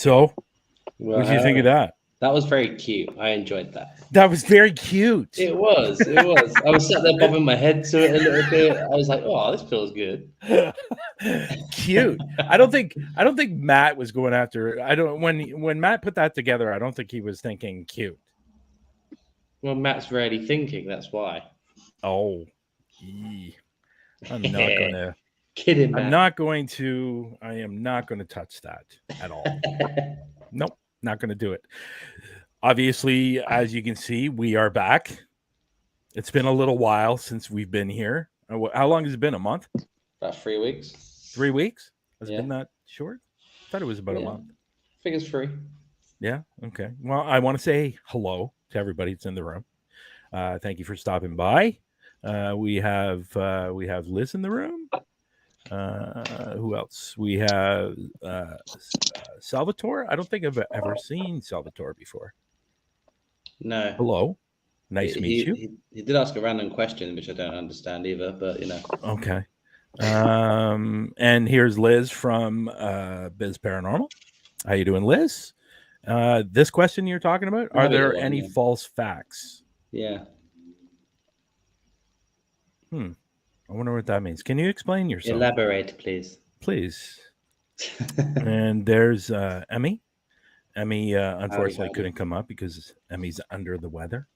So, Well, what did you think of that? that was very cute. I enjoyed that. That was very cute. It was. It was. I was sat there bobbing my head to it a little bit. I was like, "Oh, this feels good." Cute. I don't think Matt was going after. I don't when Matt put that together. I don't think he was thinking cute. Well, Matt's rarely thinking. That's why. Oh, I'm not gonna. Kidding, Matt. I am not going to touch that at all. Nope, not going to do it. Obviously, as you can see, we are back. It's been a little while since we've been here. How long has it been? A month? About 3 weeks. 3 weeks? Has it Yeah. been that short? I thought it was about a month. I think it's 3. Yeah. Okay. Well, I want to say hello to everybody that's in the room. Thank you for stopping by. We have Liz in the room. Who else? We have Salvatore. I don't think I've ever seen Salvatore before. No. Hello. Nice to meet you. He did ask a random question, which I don't understand either, but you know. Okay. And here's Liz from Biz Paranormal. How you doing, Liz? This question you're talking about, are there any false facts? Yeah. I wonder what that means. Can you explain yourself? Elaborate, please. Please. And there's Emmy. Emmy unfortunately couldn't come up because Emmy's under the weather.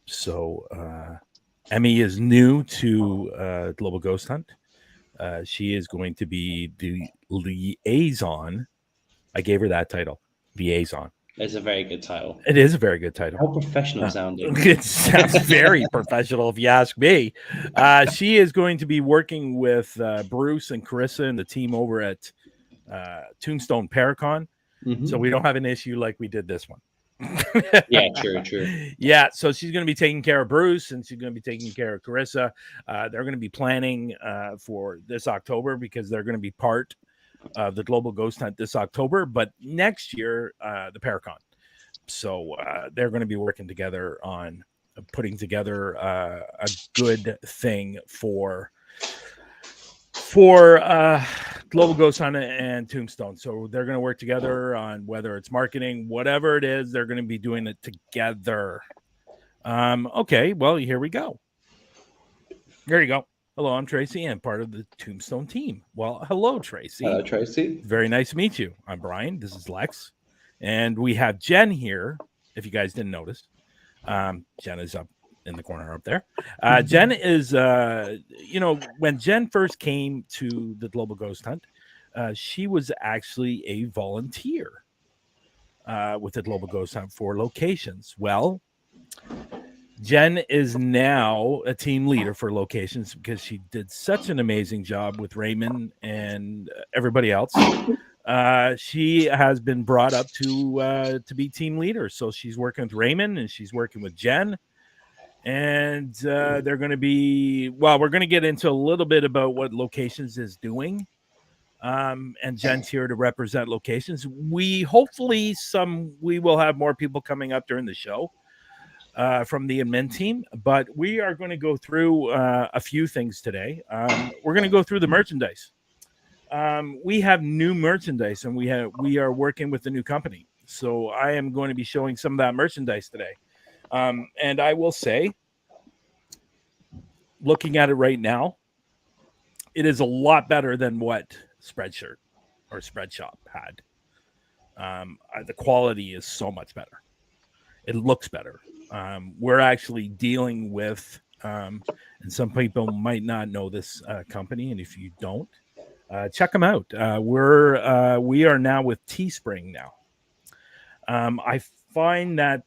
So Emmy is new to Global Ghost Hunt. She is going to be the liaison. I gave her that title, liaison. It's a very good title. It is a very good title. How professional sounding. It sounds very professional, if you ask me. She is going to be working with Bruce and Carissa and the team over at Tombstone Paracon. Mm-hmm. So we don't have an issue like we did this one. Yeah, true. Yeah, so she's going to be taking care of Bruce and she's going to be taking care of Carissa. They're going to be planning for this October because they're going to be part of the Global Ghost Hunt this October, but next year, the Paracon. So they're going to be working together on putting together a good thing for Global Ghost Hunt and Tombstone. So they're going to work together on whether it's marketing, whatever it is, they're going to be doing it together. Okay, well, here we go. There you go. Hello, I'm Tracy and part of the Tombstone team. Well, hello, Tracy. Hello, Tracy. Very nice to meet you. I'm Bryan. This is Lex. And we have Jen here, if you guys didn't notice. Jen is up in the corner up there. Jen is, when Jen first came to the Global Ghost Hunt, she was actually a volunteer with the Global Ghost Hunt for locations. Well, Jen is now a team leader for locations because she did such an amazing job with Raymond and everybody else. She has been brought up to be team leader. So she's working with Raymond and she's working with Jen. And they're going to be, well, we're going to get into a little bit about what Locations is doing. And Jen's here to represent Locations. We will have more people coming up during the show from the admin team, but we are going to go through a few things today. We're going to go through the merchandise. We have new merchandise and we are working with the new company. So I am going to be showing some of that merchandise today. And I will say, looking at it right now, it is a lot better than what Spreadshirt or Spreadshop had. The quality is so much better. It looks better. We're actually dealing with, and some people might not know this company, and if you don't, check them out. We are now with Teespring now. I find that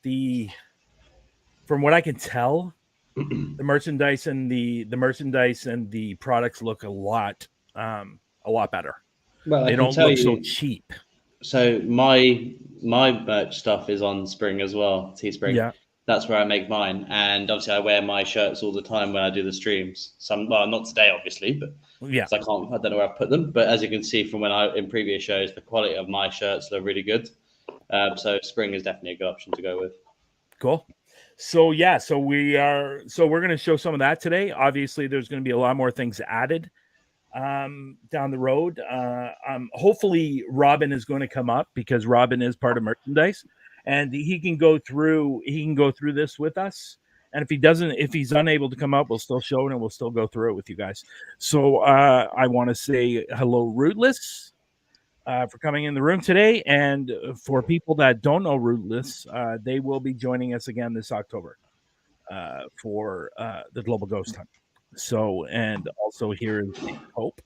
from what I can tell, the merchandise and the products look a lot better. Well, they don't look so cheap. So my merch stuff is on Spring as well, Teespring. Yeah. That's where I make mine, and obviously I wear my shirts all the time when I do the streams. Not today, obviously, but yeah, I don't know where I've put them. But as you can see from in previous shows, the quality of my shirts look really good. So Spring is definitely a good option to go with. Cool. So yeah, we're going to show some of that today. Obviously, there's going to be a lot more things added down the road. Hopefully Robin is going to come up because Robin is part of merchandise, and he can go through this with us. And if he's unable to come up, we'll still show it and we'll still go through it with you guys. So I want to say hello, Rootless, for coming in the room today. And for people that don't know Rootless, they will be joining us again this October for the Global Ghost Hunt. So, and also here is Hope.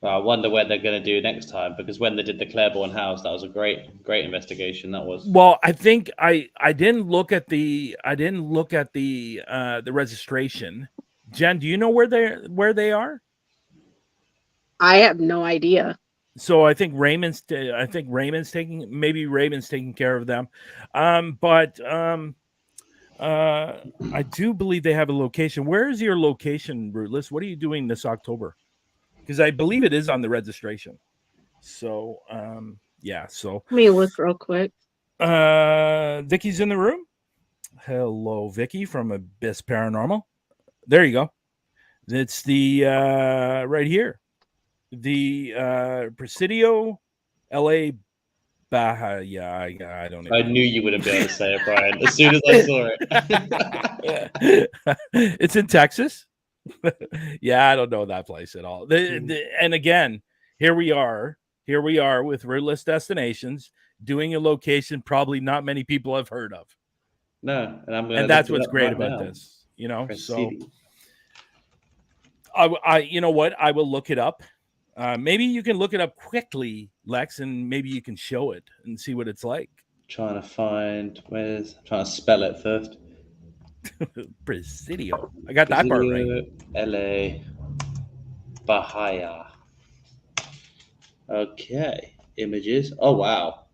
Well, I wonder what they're going to do next time, because when they did the Claiborne house, that was a great investigation. That was. Well, I think I didn't look at the registration. Jen, do you know where they are? I have no idea. So I think Raymond's taking care of them. But I do believe they have a location. Where is your location, Rootless? What are you doing this October? Because I believe it is on the registration. So yeah. So let me look real quick. Vicky's in the room. Hello, Vicky from Abyss Paranormal. There you go. It's the right here. The Presidio LA Baja. Yeah, I don't know. I knew you wouldn't be able to say it, Bryan, as soon as I saw it. It's in Texas. Yeah, I don't know that place at all. And again, here we are with Rootless Destinations doing a location probably not many people have heard of. No, and that's what's great about this, you know. So I you know what, I will look it up. Maybe you can look it up quickly, Lex, and maybe you can show it and see what it's like. Trying to spell it first. Presidio. I got that part right. LA Bahia. Okay. Images. Oh wow.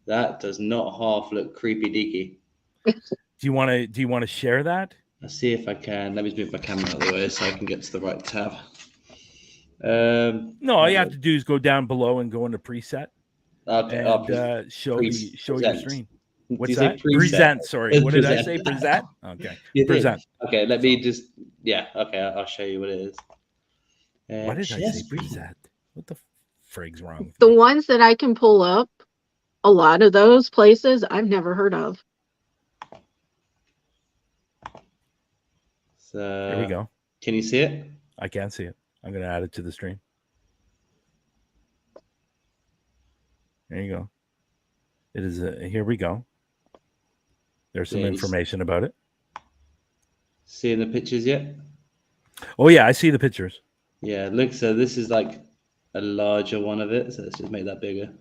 That does not half look creepy deaky. Do you want to share that? Let's see if I can. Let me move my camera out of the way so I can get to the right tab. No, all you have to do is go down below and go into preset. Okay. And show your screen. What's that? Present. Sorry. What did I say? Present? Okay. Present. Okay, let me just. Yeah. Okay, I'll show you what it is. Why did I say present? What the frig's wrong? The ones that I can pull up, a lot of those places I've never heard of. So there we go. Can you see it? I can't see it. I'm going to add it to the stream. There you go. It is here we go. There's some information about it. Seeing the pictures yet? Oh yeah, I see the pictures. Yeah, look, so this is like a larger one of it. So let's just make that bigger.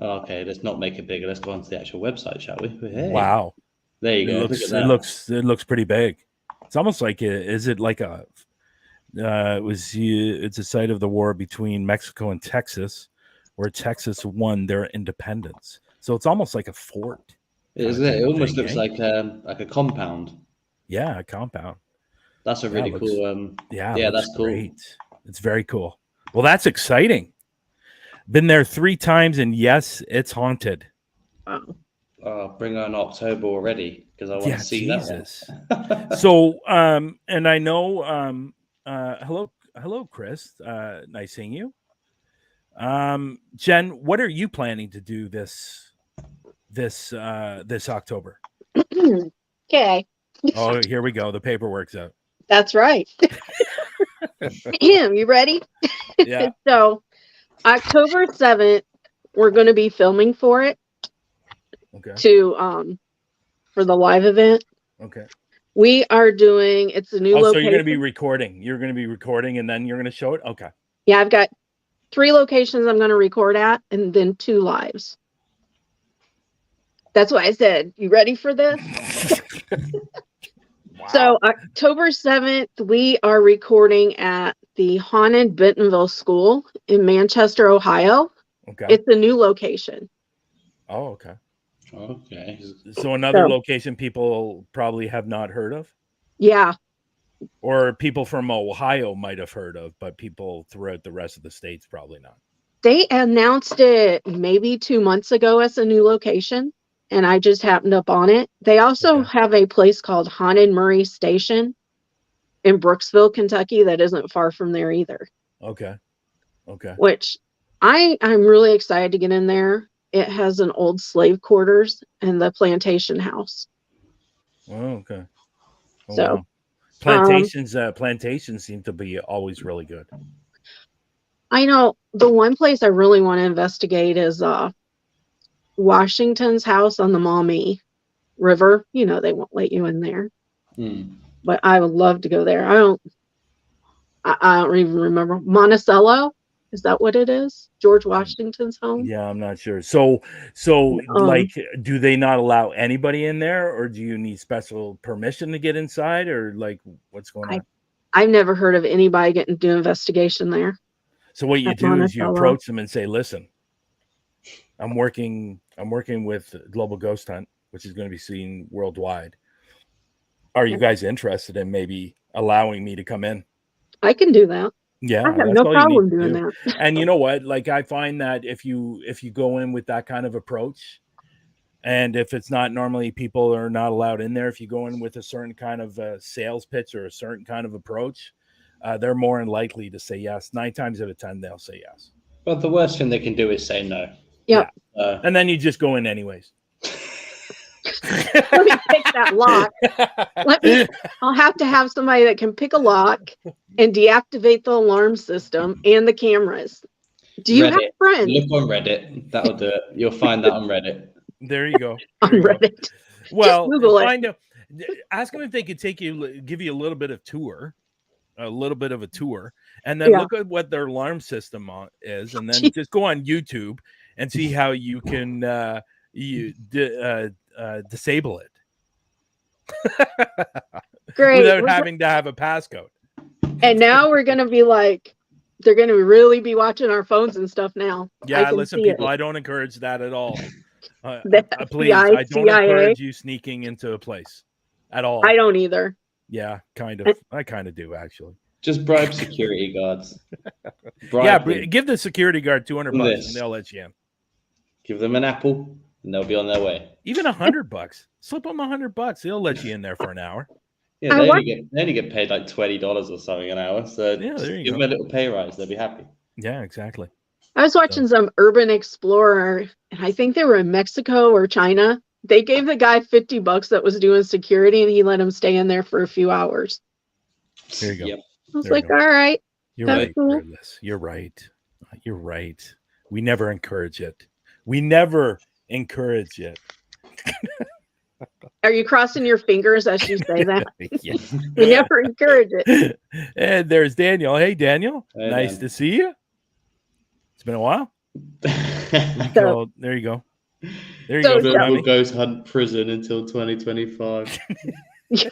Okay, let's not make it bigger. Let's go on to the actual website, shall we? Hey. Wow. There you go. It looks pretty big. It's almost like is it like a it's a site of the war between Mexico and Texas, where Texas won their independence. So it's almost like a fort. Isn't it? It almost looks like a compound. Yeah, a compound. That's a really cool. Yeah, that's cool. Great. It's very cool. Well, that's exciting. Been there 3 times, and yes, it's haunted. Wow. Oh, bring on October already, because I want to see that. So, and I know, hello, Chris. Nice seeing you. Jen, what are you planning to do this October? Okay. Oh, here we go. The paperwork's out. That's right. You ready? Yeah. So, October 7th, we're going to be filming for it. Okay. For the live event. Okay. We are doing, it's a new location. So you're going to be recording. You're going to be recording and then you're going to show it? Okay. Yeah, I've got 3 locations I'm going to record at and then 2 lives. That's why I said, you ready for this? Wow. So October 7th, we are recording at the Haunted Bentonville School in Manchester, Ohio. Okay. It's a new location. Oh, okay. Okay. So another location people probably have not heard of? Yeah. Or people from Ohio might have heard of, but people throughout the rest of the states probably not. They announced it maybe 2 months ago as a new location, and I just happened up on it. They also have a place called Haunted Murray Station. in Brooksville, Kentucky, that isn't far from there either. Okay. Which I'm really excited to get in there. It has an old slave quarters and the plantation house. Oh, okay. Oh, So, wow. Plantations seem to be always really good. I know the one place I really want to investigate is Washington's house on the Maumee River. You know, they won't let you in there. But I would love to go there. I don't even remember. Monticello, is that what it is? George Washington's home? Yeah, I'm not sure. So like, do they not allow anybody in there, or do you need special permission to get inside, or like what's going on? I've never heard of anybody getting to do investigation there. So what you do is you approach them and say, listen, I'm working with Global Ghost Hunt, which is going to be seen worldwide. Are you guys interested in maybe allowing me to come in? I can do that. Yeah, I have no problem doing that. And you know what? Like, I find that if you go in with that kind of approach, and if it's not normally people are not allowed in there, if you go in with a certain kind of sales pitch or a certain kind of approach, they're more likely to say yes. 9 times out of 10, they'll say yes. But the worst thing they can do is say no. Yep. Yeah. And then you just go in anyways. Let me pick that lock. I'll have to have somebody that can pick a lock and deactivate the alarm system and the cameras. Do you have friends? Look on Reddit. That'll do it. You'll find that on Reddit. There you go. On Reddit. Well, just Google it. Ask them if they could give you a little bit of a tour, and then look at what their alarm system is, and then just go on YouTube and see how you can disable it. Great. Without having to have a passcode. And now we're going to be like, they're going to really be watching our phones and stuff now. Yeah, listen, people, I don't encourage that at all. Please, I don't encourage you sneaking into a place at all. I don't either. Yeah, kind of. I kind of do, actually. Just bribe security guards. Give the security guard $200 and they'll let you in. Give them an apple and they'll be on their way. Even $100. Slip them $100. They'll let you in there for an hour. Yeah, they only get paid like $20 or something an hour. So yeah, there you give go. them a little pay rise. They'll be happy. Yeah, exactly. I was watching some Urban Explorer, and I think they were in Mexico or China. They gave the guy $50 that was doing security, and he let him stay in there for a few hours. There you go. Yep. I was like, all right. You're right. Cool. You're right. You're right. We never encourage it. Are you crossing your fingers as you say that? Yes. We never encourage it. And there's Daniel. Hey, Daniel. Hey, nice man. to see you. It's been a while. There you go. There you go. Global Ghost Hunt prison until 2025. Do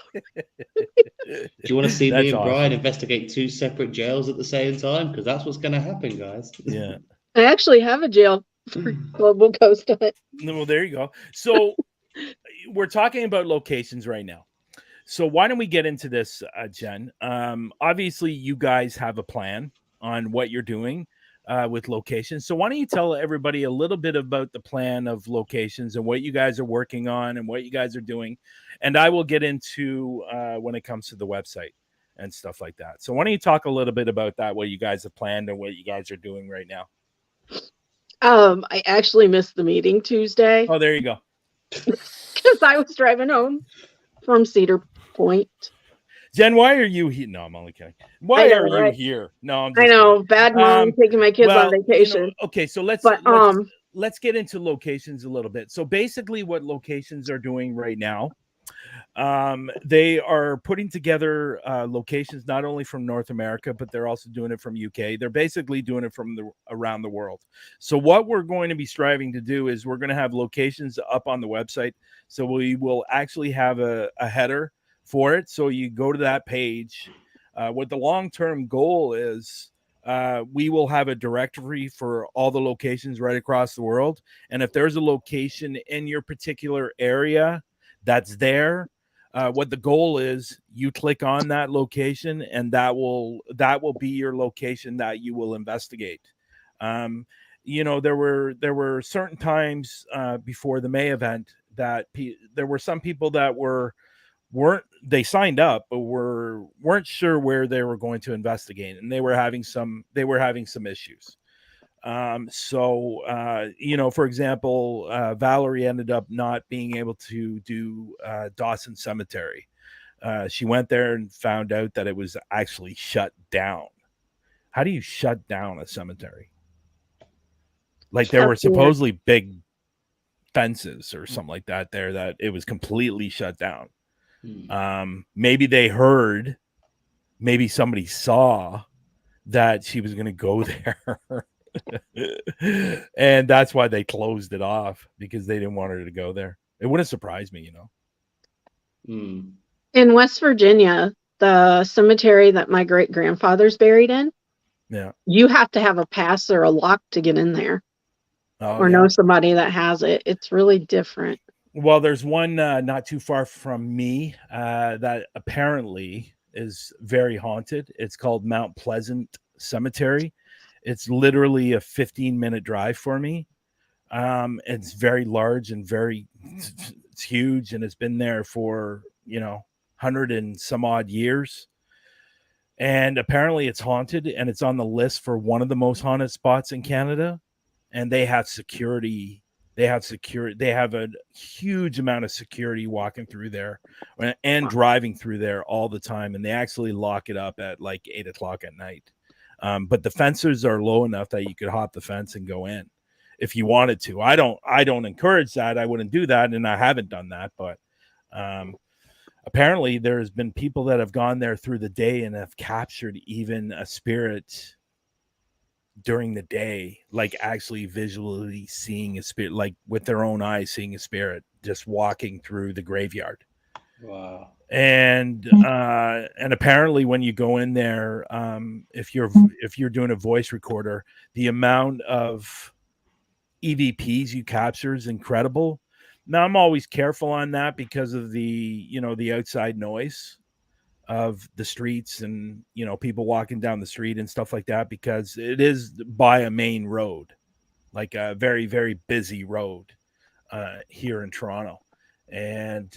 you want to see me and Bryan investigate 2 separate jails at the same time? Because that's what's going to happen, guys. Yeah. I actually have a jail for Global Ghost Hunt. Well, there you go. So we're talking about locations right now. So why don't we get into this, Jen? Obviously, you guys have a plan on what you're doing with locations. So why don't you tell everybody a little bit about the plan of locations and what you guys are working on and what you guys are doing. And I will get into when it comes to the website and stuff like that. So why don't you talk a little bit about that, what you guys have planned and what you guys are doing right now? I actually missed the meeting Tuesday. Oh, there you go. Because I was driving home from Cedar Point. Jen, why are you here? No, I'm only kidding. Why are you here? No, I'm just I know. kidding. Bad mom taking my kids on vacation. Okay, so let's get into locations a little bit. So basically what locations are doing right now, they are putting together locations not only from North America, but they're also doing it from UK. They're basically doing it from around the world. So what we're going to be striving to do is we're going to have locations up on the website. So we will actually have a header for it. So you go to that page. What the long-term goal is, we will have a directory for all the locations right across the world. And if there's a location in your particular area that's there, what the goal is, you click on that location and that will be your location that you will investigate. There were certain times before the May event that there were some people that they signed up, but weren't sure where they were going to investigate, and they were having some issues. So for example, Valerie ended up not being able to do Dawson Cemetery. She went there and found out that it was actually shut down. How do you shut down a cemetery? Like, there were supposedly big fences or something like that there, that it was completely shut down. Maybe they heard, maybe somebody saw that she was going to go there. And that's why they closed it off, because they didn't want her to go there. It wouldn't surprise me, In West Virginia, the cemetery that my great grandfather's buried in, you have to have a pass or a lock to get in there, or know somebody that has it. It's really different. Well, there's one not too far from me that apparently is very haunted. It's called Mount Pleasant Cemetery. It's literally a 15-minute drive for me. It's very large and it's huge, and it's been there for 100 and some odd years. And apparently it's haunted, and it's on the list for one of the most haunted spots in Canada. And they have security. They have a huge amount of security walking through there and driving through there all the time. And they actually lock it up at like 8:00 at night. But the fences are low enough that you could hop the fence and go in if you wanted to. I don't encourage that. I wouldn't do that, and I haven't done that. But apparently there's been people that have gone there through the day and have captured even a spirit during the day, like actually visually seeing a spirit, like with their own eyes, seeing a spirit just walking through the graveyard. Wow. And apparently when you go in there, if you're doing a voice recorder, the amount of EVPs you capture is incredible. Now, I'm always careful on that because of the outside noise of the streets and people walking down the street and stuff like that, because it is by a main road, like a very, very busy road here in Toronto. And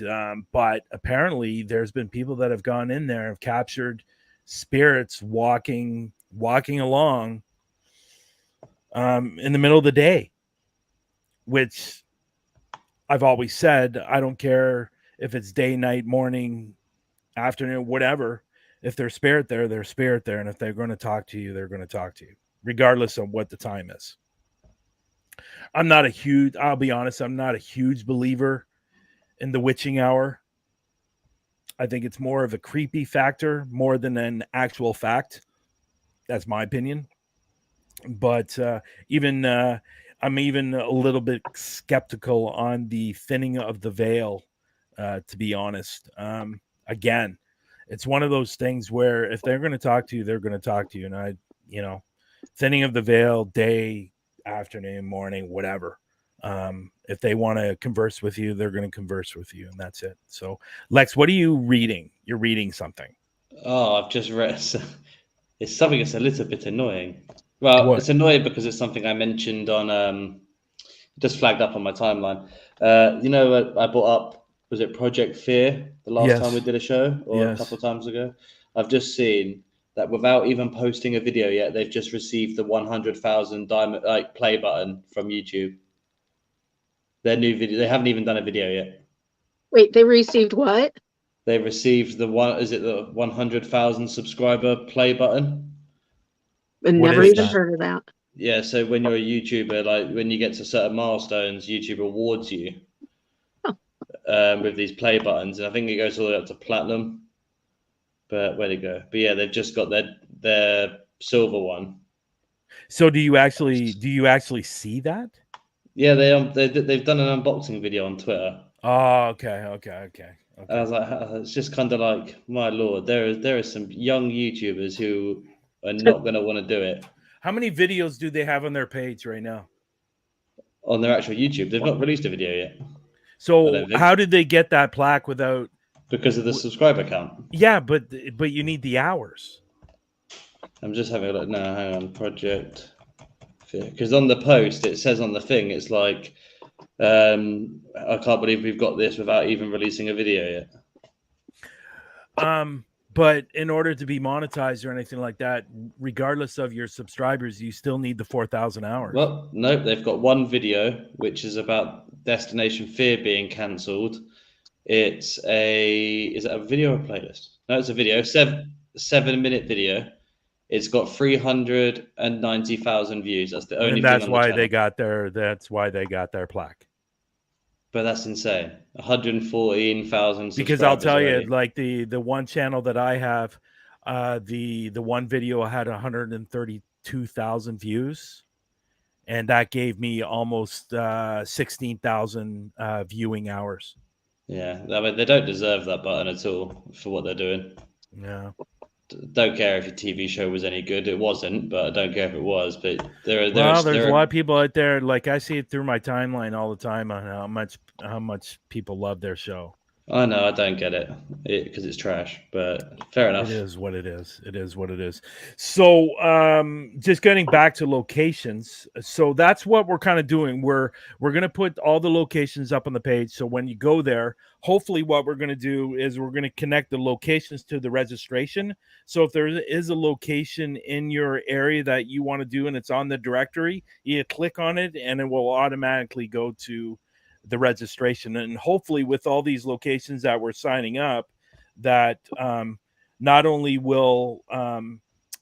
but apparently there's been people that have gone in there, have captured spirits walking along in the middle of the day, which I've always said, I don't care if it's day, night, morning, afternoon, whatever. If there's spirit there, there's spirit there. And if they're going to talk to you, they're going to talk to you, regardless of what the time is. I'll be honest, I'm not a huge believer in the witching hour. I think it's more of a creepy factor more than an actual fact. That's my opinion. But I'm even a little bit skeptical on the thinning of the veil, to be honest. Again, it's one of those things where if they're going to talk to you, they're going to talk to you. And thinning of the veil, day, afternoon, morning, whatever. If they want to converse with you, they're going to converse with you, and that's it. So, Lex, what are you reading? You're reading something. Oh, I've just read. It's something that's a little bit annoying. Well, It's annoying because it's something I mentioned on, just flagged up on my timeline. I brought up, was it Project Fear the last time we did a show, or a couple of times ago? I've just seen that without even posting a video yet, they've just received the 100,000 diamond play button from YouTube. Their new video. They haven't even done a video yet. Wait, they received what? They received the 100,000 subscriber play button? I never even heard of that. Yeah, so when you're a YouTuber, like when you get to certain milestones, YouTube rewards you with these play buttons, and I think it goes all the way up to platinum. But where'd it go? But yeah, they've just got their silver one. So do you actually see that? Yeah, they've done an unboxing video on Twitter. Oh, okay. I was like, it's just kind of like, my lord, there are some young YouTubers who are not going to want to do it. How many videos do they have on their page right now? On their actual YouTube, they've not released a video yet. So how did they get that plaque without? Because of the subscriber count. Yeah, but you need the hours. I'm just having a look now. Hang on, Project Fear. Because on the post, it says on the thing, it's like, I can't believe we've got this without even releasing a video yet. But in order to be monetized or anything like that, regardless of your subscribers, you still need the 4,000 hours. Well, nope, they've got one video which is about Destination Fear being cancelled. Is it a video or a playlist? No, it's a video. 7-minute video. It's got 390,000 views. That's the only and that's thing on why the they got their plaque. But that's insane. 114,000 because I'll tell already. you, like the one channel that I have, the one video had 132,000 views, and that gave me almost 16,000 viewing hours. Yeah, I mean, they don't deserve that button at all for what they're doing. Yeah. Don't care if your TV show was any good. It wasn't, but I don't care if it was. But there's a lot of people out there. Like I see it through my timeline all the time on how much people love their show. I know, I don't get it because it's trash, but fair enough. It is what it is. It is what it is. So just getting back to locations. So that's what we're kind of doing. We're going to put all the locations up on the page. So when you go there, hopefully what we're going to do is we're going to connect the locations to the registration. So if there is a location in your area that you want to do and it's on the directory, you click on it and it will automatically go to the registration. And hopefully with all these locations that we're signing up, that not only will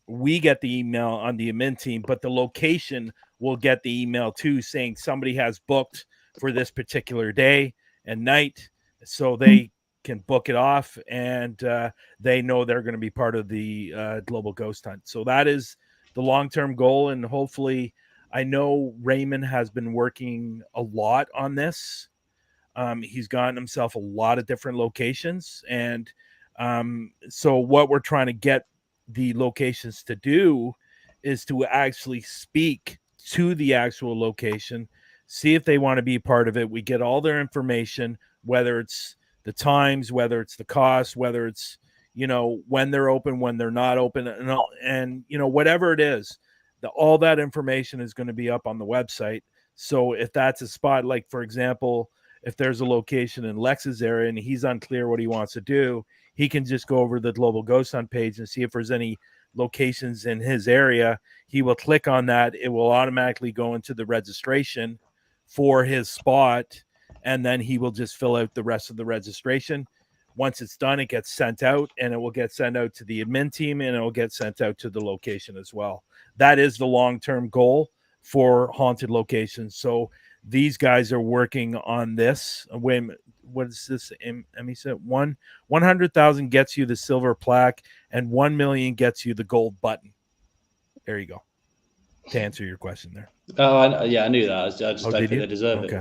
we get the email on the admin team, but the location will get the email too, saying somebody has booked for this particular day and night, so they can book it off, and they know they're going to be part of the global ghost hunt. So that is the long-term goal, and hopefully, I know Raymond has been working a lot on this. He's gotten himself a lot of different locations. And so what we're trying to get the locations to do is to actually speak to the actual location, see if they want to be part of it. We get all their information, whether it's the times, whether it's the cost, whether it's, when they're open, when they're not open, and whatever it is. All that information is going to be up on the website. So if that's a spot, like for example, if there's a location in Lex's area and he's unclear what he wants to do, he can just go over the Global Ghost Hunt page and see if there's any locations in his area. He will click on that. It will automatically go into the registration for his spot. And then he will just fill out the rest of the registration. Once it's done, it gets sent out, and it will get sent out to the admin team, and it will get sent out to the location as well. That is the long-term goal for haunted locations. So these guys are working on this. Wait a minute, what is this? Emmy said 100,000 gets you the silver plaque, and 1 million gets you the gold button. There you go. To answer your question there. Oh, I knew that. I just don't think they deserve it.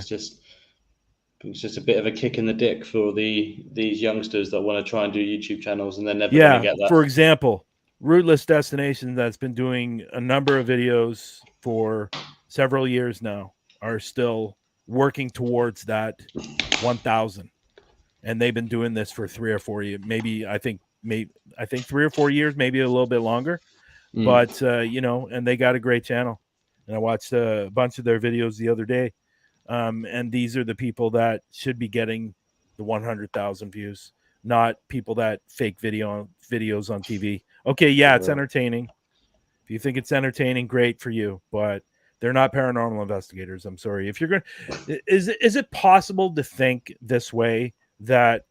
It's just a bit of a kick in the dick for these youngsters that want to try and do YouTube channels and they're never going to get that. For example, Rootless Destination, that's been doing a number of videos for several years now, are still working towards that 1,000, and they've been doing this for 3 or 4 years. I think 3 or 4 years, maybe a little bit longer. But and they got a great channel, and I watched a bunch of their videos the other day. And these are the people that should be getting the 100,000 views, not people that fake videos on TV. Okay, yeah, it's entertaining. If you think it's entertaining, great for you, but they're not paranormal investigators. I'm sorry. If you're going to, is it possible to think this way, that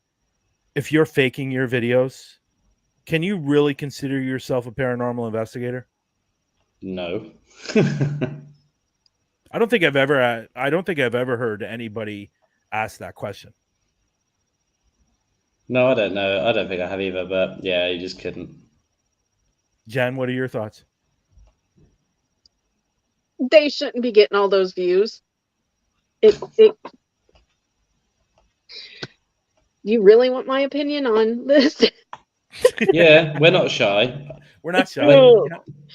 if you're faking your videos, can you really consider yourself a paranormal investigator? No. I don't think I've ever heard anybody ask that question. No, I don't know. I don't think I have either, but yeah, you just couldn't. Jen, what are your thoughts? They shouldn't be getting all those views. You really want my opinion on this? Yeah, we're not shy. We're not shy.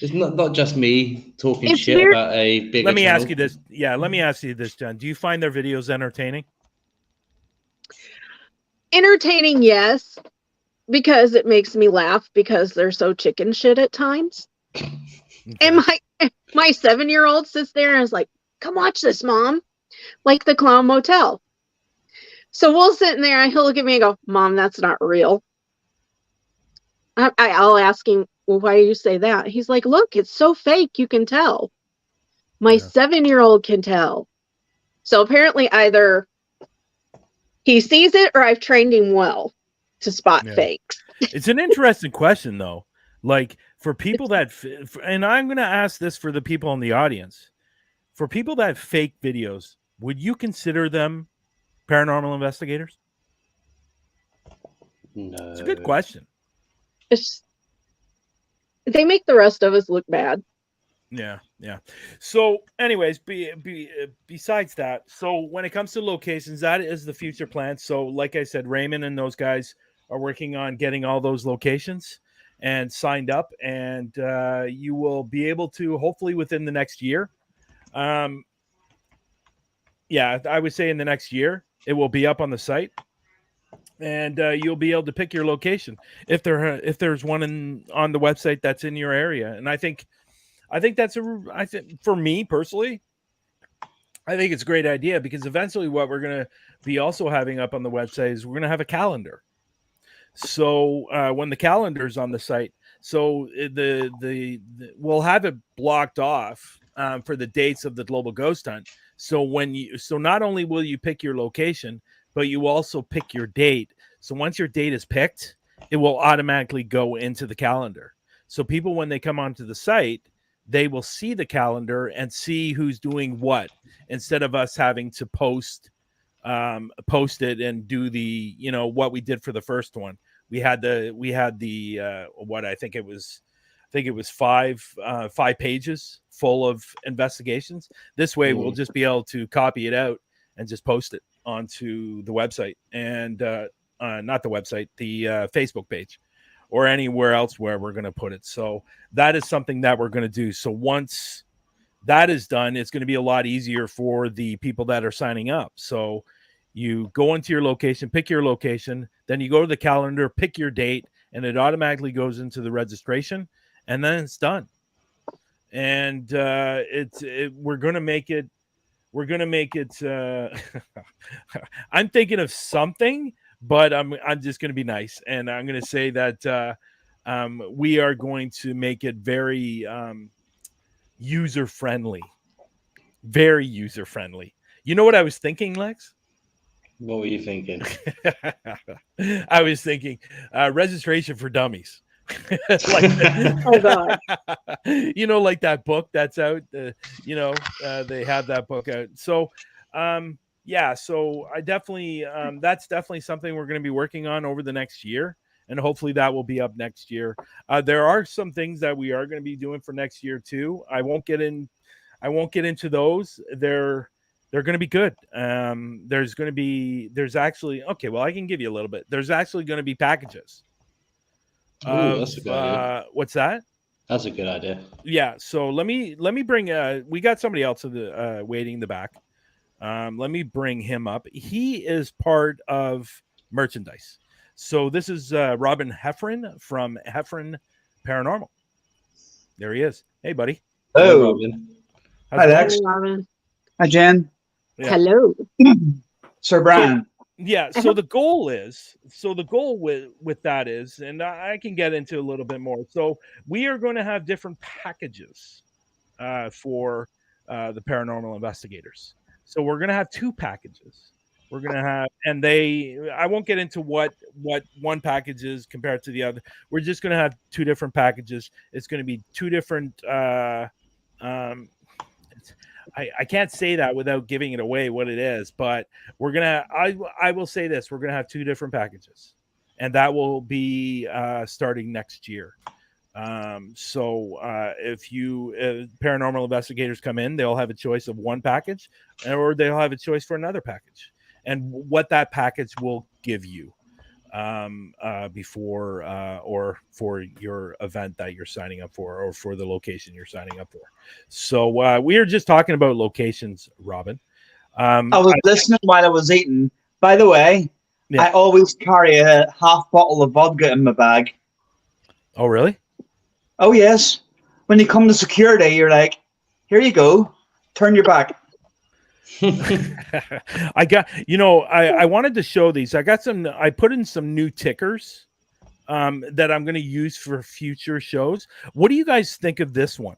It's not just me talking shit about a bigger Let me channel. ask you this. Yeah, let me ask you this, Jen. Do you find their videos entertaining? Entertaining, yes, because it makes me laugh because they're so chicken shit at times. Okay. And my 7-year-old sits there and is like, "Come watch this, Mom," like the Clown Motel. So we'll sit in there and he'll look at me and go, "Mom, that's not real." I'll ask him, well, why do you say that? He's like, look, it's so fake, you can tell. My 7-year-old can tell. So apparently either he sees it or I've trained him well to spot fakes. It's an interesting question, though. Like, for people that, and I'm going to ask this for the people in the audience. For people that fake videos, would you consider them paranormal investigators? No. It's a good question. They make the rest of us look bad. Yeah. So, anyways, besides that, so when it comes to locations, that is the future plan. So, like I said, Raymond and those guys are working on getting all those locations and signed up, and you will be able to, hopefully within the next year. I would say in the next year, it will be up on the site. And you'll be able to pick your location if there's one on the website that's in your area. And I think that's for me personally, I think it's a great idea, because eventually what we're going to be also having up on the website is we're going to have a calendar. So when the calendar's on the site, so we'll have it blocked off for the dates of the Global Ghost Hunt. So not only will you pick your location, but you also pick your date. So once your date is picked, it will automatically go into the calendar. So people, when they come onto the site, they will see the calendar and see who's doing what, instead of us having to post it and do the, what we did for the first one. We had the what I think it was 5 pages full of investigations. This way we'll just be able to copy it out and just post it onto the website, and not the website, the Facebook page, or anywhere else where we're going to put it. So that is something that we're going to do. So once that is done, it's going to be a lot easier for the people that are signing up. So you go into your location, pick your location, then you go to the calendar, pick your date, and it automatically goes into the registration, and then it's done. And we're going to make it. We're going to make it. I'm thinking of something, but I'm just going to be nice, and I'm going to say that we are going to make it very user friendly. Very user friendly. You know what I was thinking, Lex? What were you thinking? I was thinking registration for dummies. Oh God. Like that book that's out. They have that book out. So, so I definitely that's definitely something we're going to be working on over the next year, and hopefully that will be up next year. There are some things that we are going to be doing for next year too. I won't get into those. They're going to be good. There's actually, okay, well, I can give you a little bit. There's actually going to be packages. That's a good idea. What's that? That's a good idea. Yeah. So let me bring, we got somebody else waiting in the back. Let me bring him up. He is part of merchandise. So this is Robin Heffron from Heffron Paranormal. There he is. Hey, buddy. Hello, Robin. Hi, Lex. Hi, Robin. Hi, Jen. Yeah. Hello. Sir Bryan. Yeah. So the goal with that is, and I can get into a little bit more. So we are going to have different packages for the paranormal investigators. So we're going to have 2 packages. We're going to have, and I won't get into what one package is compared to the other. We're just going to have 2 different packages. It's going to be 2 different, I can't say that without giving it away what it is, but I will say this, we're going to have 2 different packages, and that will be starting next year. So if paranormal investigators come in, they'll have a choice of one package, or they'll have a choice for another package, and what that package will give you before or for your event that you're signing up for, or for the location you're signing up for. So we are just talking about locations, Robin. I was listening while I was eating. By the way, yeah. I always carry a half bottle of vodka in my bag. Oh, really? Oh, yes. When you come to security, you're like, here you go. Turn your back. I wanted to show these. I put in some new tickers that I'm going to use for future shows. What do you guys think of this one?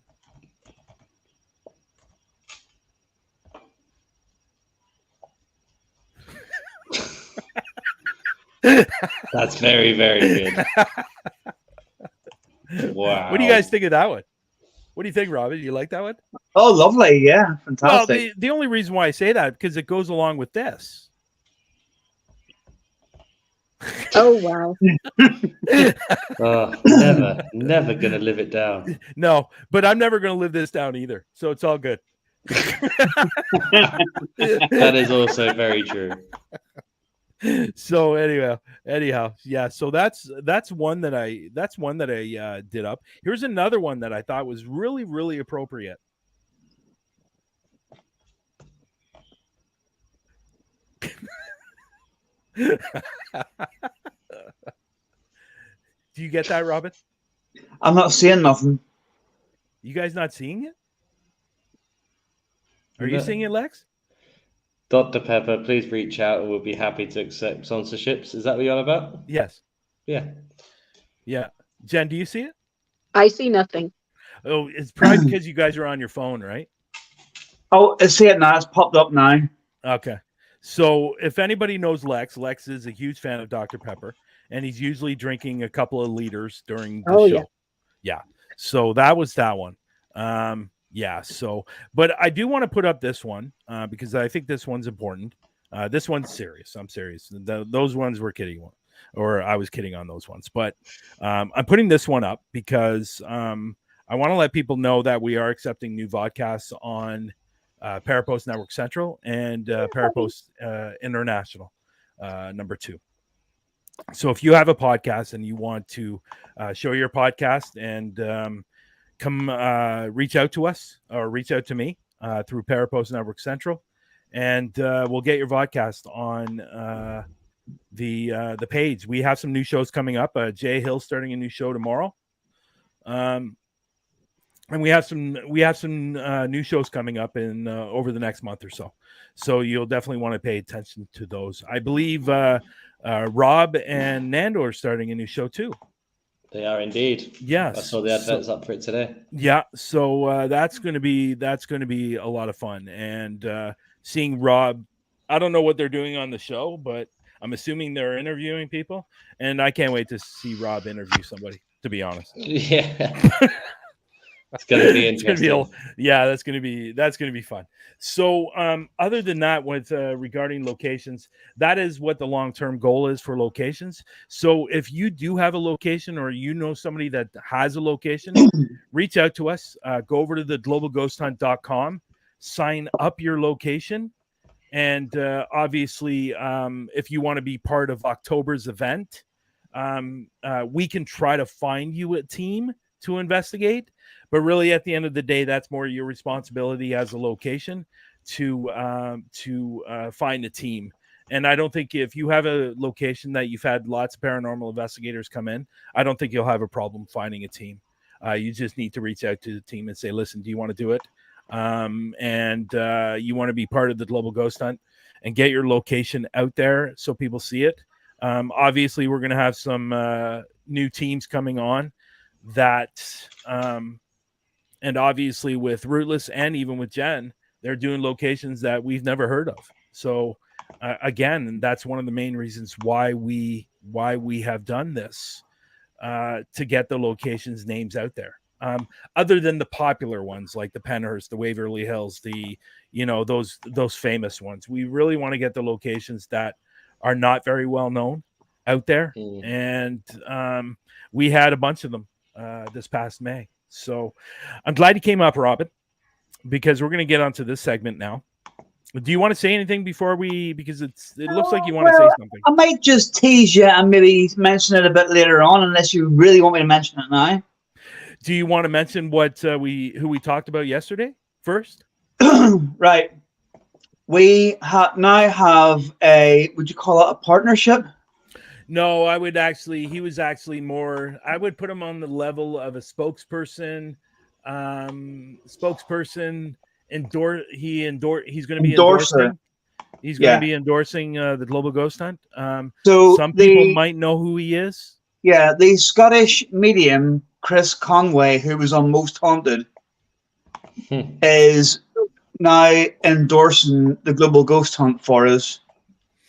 That's very, very good. Wow. What do you guys think of that one? What do you think, Robin? You like that one? Oh, lovely. Yeah, fantastic. Well, the only reason why I say that because it goes along with this. Oh, wow. Never gonna live it down. No, but I'm never going to live this down either. So it's all good. That is also very true. So anyhow, yeah. So that's one that I did up. Here's another one that I thought was really, really appropriate. Do you get that, Robin? I'm not seeing nothing. You guys not seeing it? Are you seeing it, Lex? Dr. Pepper, please reach out and we'll be happy to accept sponsorships. Is that what you're on about? Yes. Yeah. Yeah. Jen, do you see it? I see nothing. Oh, it's probably because you guys are on your phone, right? Oh, I see it now. It's popped up now. Okay. So if anybody knows Lex is a huge fan of Dr. Pepper, and he's usually drinking a couple of liters during the show. Yeah. So that was that one. Yeah. So, but I do want to put up this one because I think this one's important. This one's serious. I'm serious. Those ones were kidding, or I was kidding on those ones. But I'm putting this one up because I want to let people know that we are accepting new vodcasts on Parapost Network Central and Parapost International #2. So if you have a podcast and you want to show your podcast and come reach out to us or reach out to me through Parapost Network Central, and we'll get your vodcast on the page. We have some new shows coming up. Jay Hill starting a new show tomorrow. And we have some new shows coming up in over the next month or so. So you'll definitely want to pay attention to those. I believe Rob and Nando are starting a new show too. They are indeed. Yes. I saw the adverts up for it today. Yeah. So that's going to be a lot of fun. And seeing Rob, I don't know what they're doing on the show, but I'm assuming they're interviewing people. And I can't wait to see Rob interview somebody, to be honest. Yeah. It's going to be interesting. That's going to be fun. So, other than that, with regarding locations, that is what the long-term goal is for locations. So, if you do have a location or you know somebody that has a location, reach out to us. Go over to the globalghosthunt.com, sign up your location, and obviously, if you want to be part of October's event, we can try to find you a team to investigate. But really, at the end of the day, that's more your responsibility as a location to find a team. And I don't think if you have a location that you've had lots of paranormal investigators come in, I don't think you'll have a problem finding a team. You just need to reach out to the team and say, listen, do you want to do it? And you want to be part of the Global Ghost Hunt and get your location out there so people see it. Obviously, we're going to have some new teams coming on that and obviously with Rootless and even with Jen, they're doing locations that we've never heard of. So again, that's one of the main reasons why we have done this to get the locations names out there. Other than the popular ones like the Penhurst, the Waverly Hills, those famous ones, we really want to get the locations that are not very well known out there. And we had a bunch of them this past May. So I'm glad you came up, Robin, because we're going to get onto this segment now. Do you want to say anything before because it looks like you want to say something. I might just tease you and maybe mention it a bit later on, unless you really want me to mention it now. Do you want to mention what who we talked about yesterday first? Right. We now have would you call it a partnership? No, he was actually more, I would put him on the level of a spokesperson. He's going to be endorsing. He's going to be endorsing the Global Ghost Hunt. So some people might know who he is. Yeah, the Scottish medium Chris Conway, who was on Most Haunted, is now endorsing the Global Ghost Hunt for us.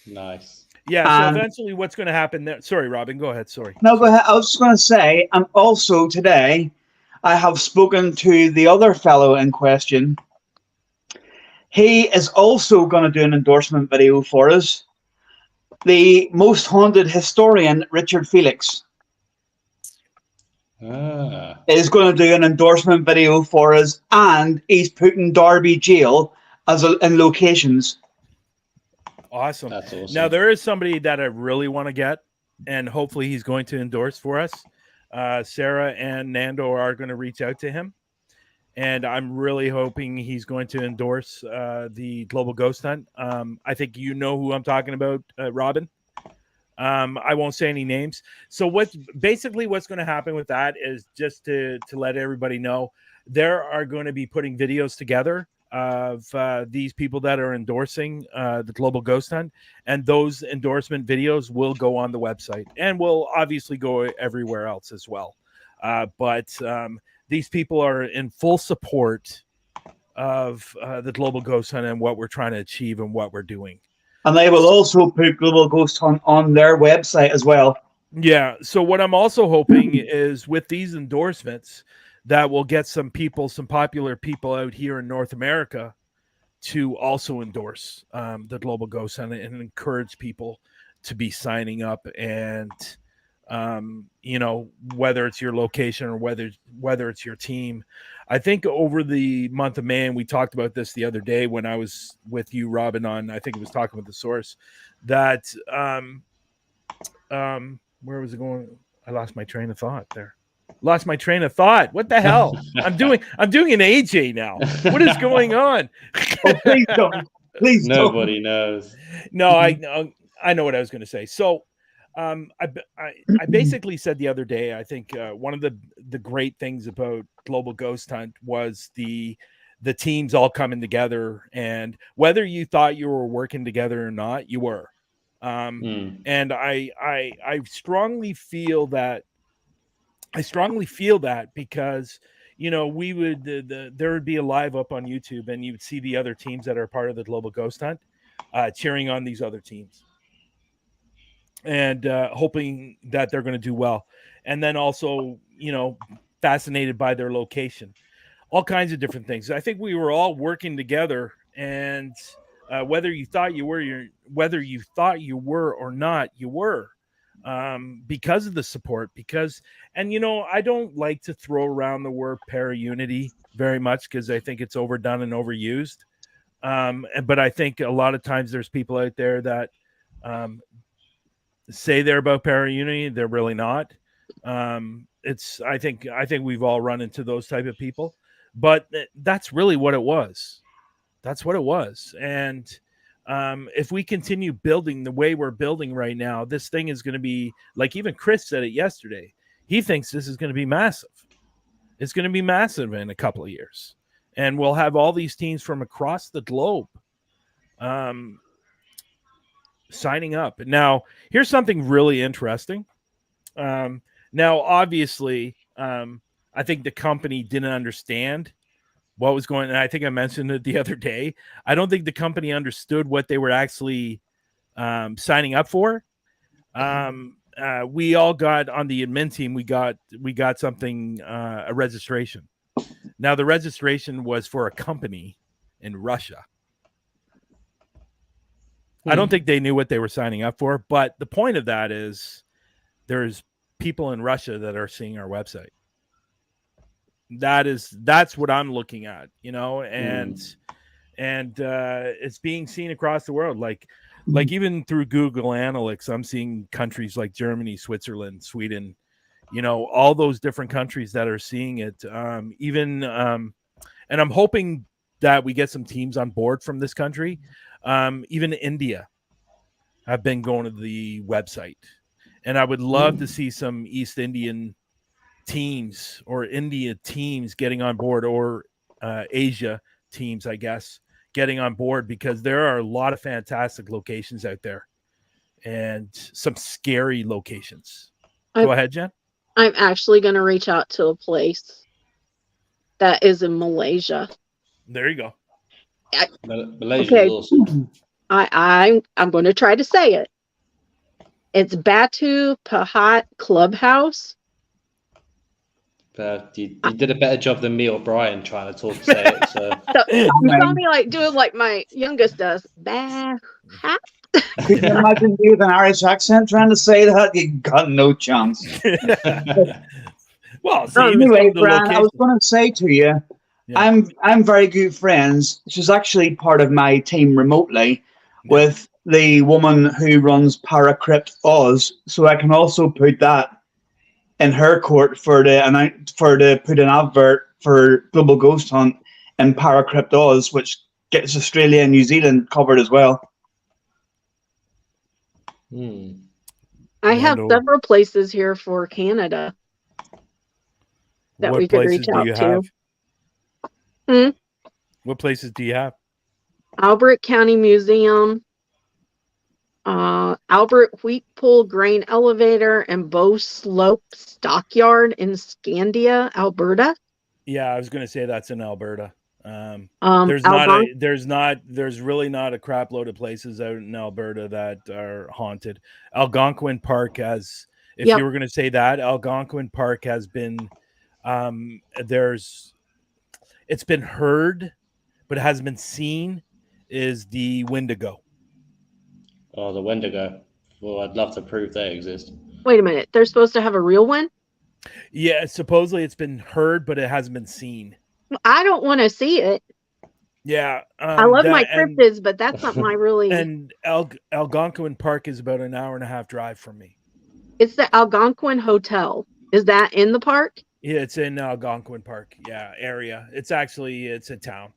Nice. Yeah, so eventually what's going to happen there? Sorry, Robin, go ahead. Sorry. No, go ahead. I was just going to say, and also today, I have spoken to the other fellow in question. He is also going to do an endorsement video for us. The Most Haunted historian, Richard Felix, is going to do an endorsement video for us, and he's putting Derby Jail in locations. Awesome. That's awesome. Now, there is somebody that I really want to get, and hopefully he's going to endorse for us. Sarah and Nando are going to reach out to him, and I'm really hoping he's going to endorse the Global Ghost Hunt. I think you know who I'm talking about, Robin. I won't say any names. So what's going to happen with that is just to let everybody know, there are going to be putting videos together of these people that are endorsing the Global Ghost Hunt, and those endorsement videos will go on the website and will obviously go everywhere else as well. But these people are in full support of the Global Ghost Hunt and what we're trying to achieve and what we're doing. And they will also put Global Ghost Hunt on their website as well. Yeah. So what I'm also hoping is with these endorsements that will get some popular people out here in North America to also endorse the Global Ghost Hunt and encourage people to be signing up. And, whether it's your location or whether it's your team. I think over the month of May, and we talked about this the other day when I was with you, Robin, I think it was Talking with the Source, that where was it going? I lost my train of thought there. What the hell? I'm doing an AJ now. What is going on? Oh, please don't. Please Nobody knows. No, I know what I was going to say. So I basically said the other day, I think one of the great things about Global Ghost Hunt was the teams all coming together, and whether you thought you were working together or not, you were. And I strongly feel that because we would there would be a live up on YouTube, and you would see the other teams that are part of the Global Ghost Hunt cheering on these other teams and hoping that they're going to do well, and then also fascinated by their location, all kinds of different things. I think we were all working together, and whether you thought you were or not, you were. Because of the support, and I don't like to throw around the word para-unity very much because I think it's overdone and overused. But I think a lot of times there's people out there that say they're about para-unity, they're really not. I think we've all run into those type of people, but that's really what it was. And if we continue building the way we're building right now, this thing is going to be, like even Chris said it yesterday, he thinks this is going to be massive. It's going to be massive in a couple of years, and we'll have all these teams from across the globe signing up. Now, here's something really interesting. Now, obviously, I think the company didn't understand what was going on. I think I mentioned it the other day. I don't think the company understood what they were actually signing up for. We all got on the admin team. We got something, a registration. Now the registration was for a company in Russia. I don't think they knew what they were signing up for, but the point of that is there's people in Russia that are seeing our website. That's what I'm looking at, and it's being seen across the world. Like even through Google Analytics, I'm seeing countries like Germany, Switzerland, Sweden, all those different countries that are seeing it. And I'm hoping that we get some teams on board from this country. Even India have been going to the website, and I would love to see some East Indian teams or India teams getting on board, or Asia teams, I guess, getting on board, because there are a lot of fantastic locations out there and some scary locations. Go ahead, Jen. I'm actually going to reach out to a place that is in Malaysia. There you go. Malaysia is awesome. I'm going to try to say it. It's Batu Pahat Clubhouse. You did a better job than me or Brian trying to say it. So you saw me like doing like my youngest does. Bahat. Could you imagine you with an Irish accent trying to say that? You got no chance. Well, see, anyway, Brian, I was going to say to you, yeah. I'm very good friends. She's actually part of my team remotely with the woman who runs Paracrypt Oz. So I can also put that in her court for to put an advert for Global Ghost Hunt and Paracrypt Oz, which gets Australia and New Zealand covered as well. I have several places here for Canada that we could reach out to. What places do you have? Albert County Museum, Albert Wheatpool Grain Elevator, and Bow Slope Stockyard in Scandia, Alberta. Yeah, I was going to say that's in Alberta. There's really not a crap load of places out in Alberta that are haunted. Algonquin Park has, if you were going to say that, Algonquin Park has been, it's been heard, but it hasn't been seen, is the Wendigo. Oh, the Wendigo. Well, I'd love to prove they exist. Wait a minute. They're supposed to have a real one? Yeah, supposedly it's been heard, but it hasn't been seen. I don't want to see it. Yeah. I love my cryptids, but that's not my really... And Algonquin Park is about an hour and a half drive from me. It's the Algonquin Hotel. Is that in the park? Yeah, it's in Algonquin Park. Yeah, area. It's a town.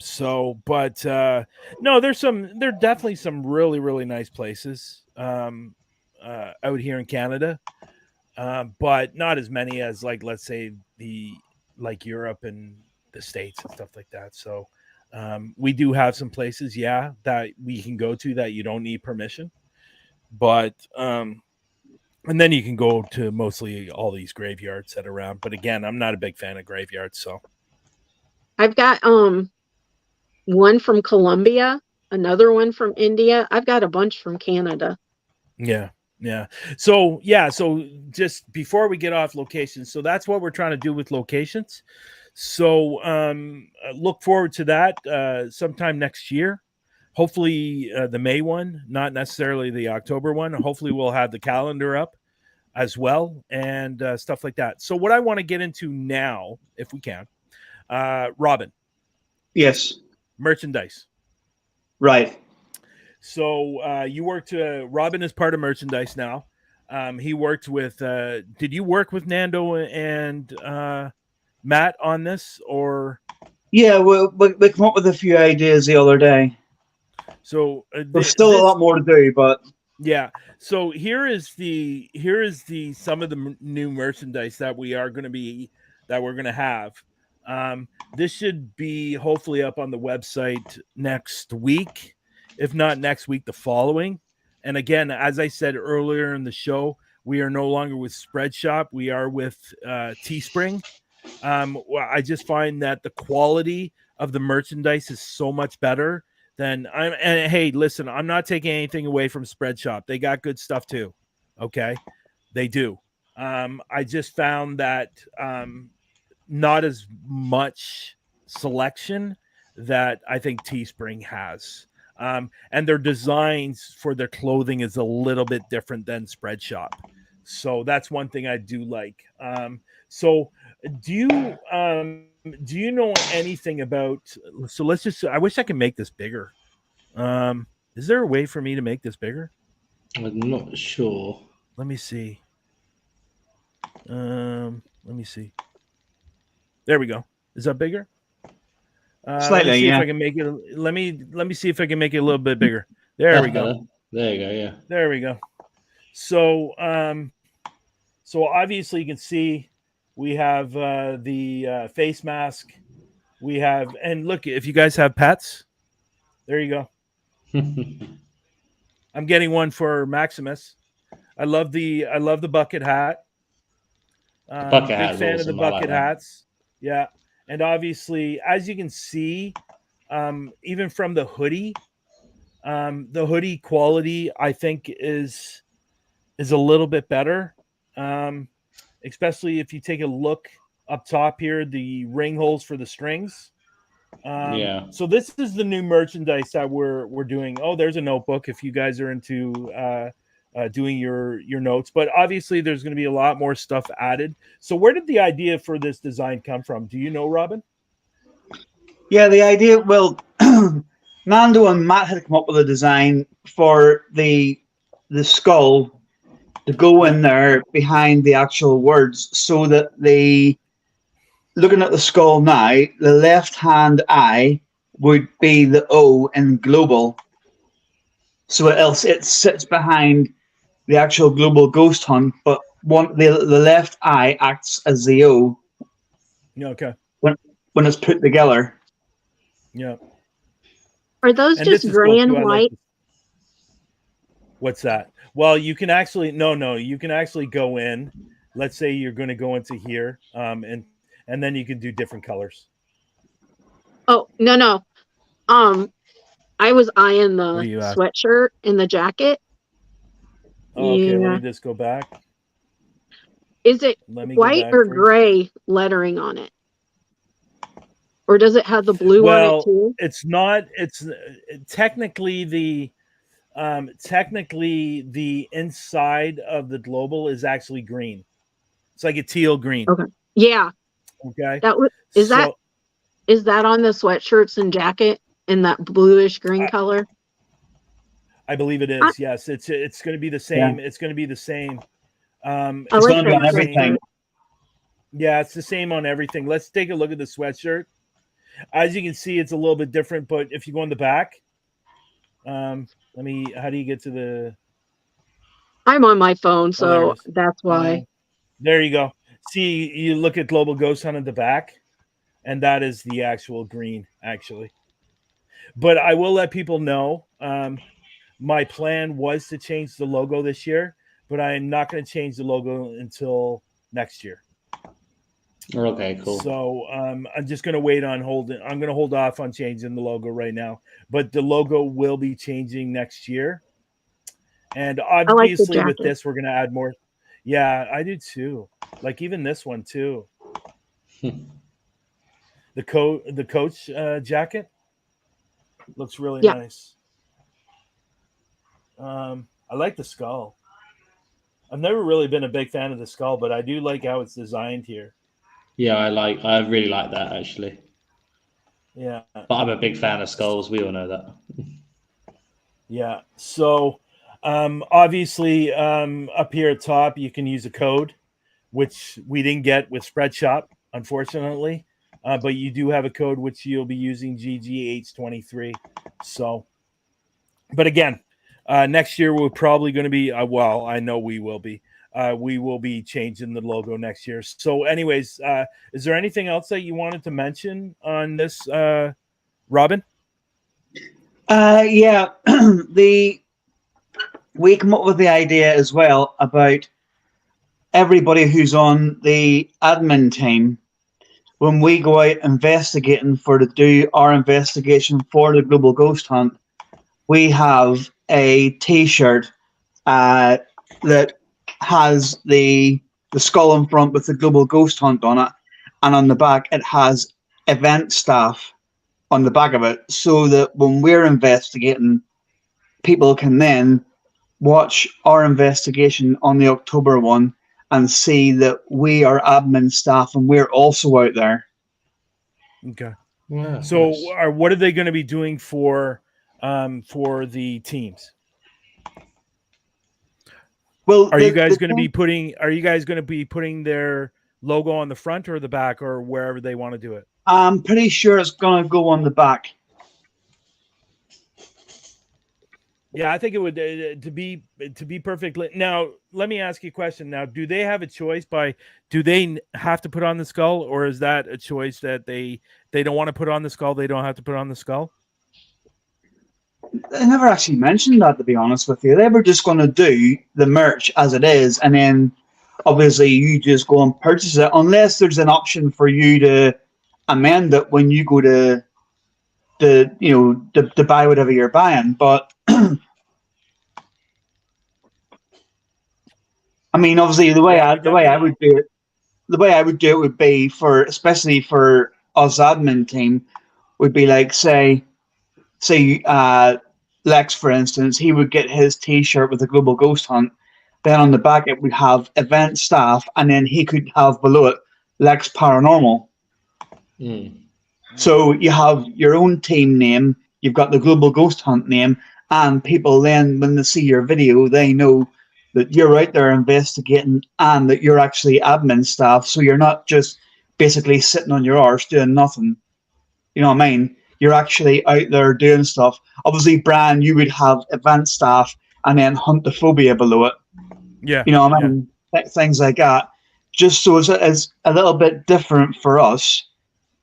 So, but no, there are definitely some really, really nice places out here in Canada, but not as many as, like, let's say like Europe and the States and stuff like that. So we do have some places, that we can go to that you don't need permission, but and then you can go to mostly all these graveyards that are around. But again, I'm not a big fan of graveyards. So I've got one from Colombia, another one from India. I've got a bunch from Canada. Yeah. So just before we get off locations, so that's what we're trying to do with locations. So look forward to that sometime next year. Hopefully the May one, not necessarily the October one. Hopefully we'll have the calendar up as well and stuff like that. So what I want to get into now, if we can, Robin. Yes. Merchandise. Right. So you worked, Robin is part of merchandise now. He worked with, did you work with Nando and Matt on this, or? Yeah, we come up with a few ideas the other day. So there's still a lot more to do, but yeah. So here is some of the new merchandise that we're going to have. This should be hopefully up on the website next week, if not next week, the following. And again, as I said earlier in the show, we are no longer with Spreadshop. We are with Teespring. I just find that the quality of the merchandise is so much better than and hey, listen, I'm not taking anything away from Spreadshop. They got good stuff too. Okay. They do. I just found that not as much selection that I think Teespring has. And their designs for their clothing is a little bit different than Spreadshop. So that's one thing I do like. So do you know anything about, so let's just, I wish I could make this bigger. Is there a way for me to make this bigger? I'm not sure. Let me see. Let me see. There we go. Is that bigger? Slightly, yeah. If I can make it. Let me see if I can make it a little bit bigger. There we go. There you go. Yeah. There we go. So, so obviously you can see we have the face mask. We have, and look, if you guys have pets, there you go. I'm getting one for Maximus. I love the bucket hat. The bucket hat Big is fan awesome. of the bucket hats. Yeah, and obviously, as you can see, even from the hoodie quality, I think is a little bit better. Especially if you take a look up top here, the ring holes for the strings. Yeah. So this is the new merchandise that we're doing. Oh, there's a notebook if you guys are into doing your notes. But obviously, there's going to be a lot more stuff added. So where did the idea for this design come from? Do you know, Robin? Yeah, the idea. Well, Nando and Matt had come up with a design for the skull to go in there behind the actual words, so that looking at the skull now, the left hand I would be the O in global. So it sits behind the actual global ghost hunt, but the left eye acts as the O. Yeah. Okay. When it's put together. Yeah. Are those And just this is gray cool and too. I like white? this. What's that? Well, you can actually you can actually go in. Let's say you're going to go into here, and then you can do different colors. Oh, no. I was eyeing What the do you ask? sweatshirt and the jacket. Oh, okay, let Yeah. me just go back. Is it Let me go white back or for you. gray lettering on it? Or does it have the blue on it too? It's not. It's technically the inside of the global is actually green. It's like a teal green. Okay. Yeah. Okay. Is that on the sweatshirts and jacket in that bluish green color? I believe it is. Yes, it's going to be the same. Yeah. It's going to be the same. I it's like going to be on everything. Yeah, it's the same on everything. Let's take a look at the sweatshirt. As you can see, it's a little bit different, but if you go in the back, how do you get to the... I'm on my phone, so that's why. There you go. See, you look at Global Ghost Hunt at the back, and that is the actual green, actually. But I will let people know, my plan was to change the logo this year, but I'm not going to change the logo until next year. Okay, cool. So I'm just going to wait on holding. I'm going to hold off on changing the logo right now, but the logo will be changing next year. And obviously, with this, we're going to add more. Yeah, I do too. Like even this one too. The coach jacket looks really nice. I like the skull. I've never really been a big fan of the skull, but I do like how it's designed here. Yeah, I really like that actually. Yeah. But I'm a big fan of skulls. We all know that. Yeah. So obviously up here at top, you can use a code, which we didn't get with Spreadshop, unfortunately. But you do have a code which you'll be using, GGH23. So, but again, next year we're probably going to be, well, I know we will be. We will be changing the logo next year. So anyways, is there anything else that you wanted to mention on this, Robin? Yeah, we come up with the idea as well about everybody who's on the admin team. When we go out investigating to do our investigation for the Global Ghost Hunt, we have a T-shirt that has the skull in front with the Global Ghost Hunt on it, and on the back it has event staff on the back of it, so that when we're investigating, people can then watch our investigation on the October one and see that we are admin staff and we're also out there. Okay. Yeah, so nice. What are they going to be doing for the teams? Well, are you guys going to be putting their logo on the front or the back or wherever they want to do it? I'm pretty sure it's going to go on the back. Yeah, I think it would to be perfectly. Now, let me ask you a question. Now, do they have a choice do they have to put on the skull, or is that a choice that they don't want to put on the skull? They don't have to put on the skull. they never actually mentioned that, to be honest with you. They were just going to do the merch as it is, and then obviously you just go and purchase it, unless there's an option for you to amend it when you go to buy whatever you're buying. But I mean, obviously the way I would do it, would be especially for us admin team, would be like say Lex, for instance, he would get his T-shirt with the Global Ghost Hunt. Then on the back it would have event staff, and then he could have below it Lex Paranormal. So you have your own team name, you've got the Global Ghost Hunt name, and people then, when they see your video, they know that you're out there investigating and that you're actually admin staff. So you're not just basically sitting on your arse doing nothing. You know what I mean? You're actually out there doing stuff. Obviously, Brian, you would have event staff and then Huntophobia below it. Yeah. You know what I mean? Things like that. Just so it's a little bit different for us.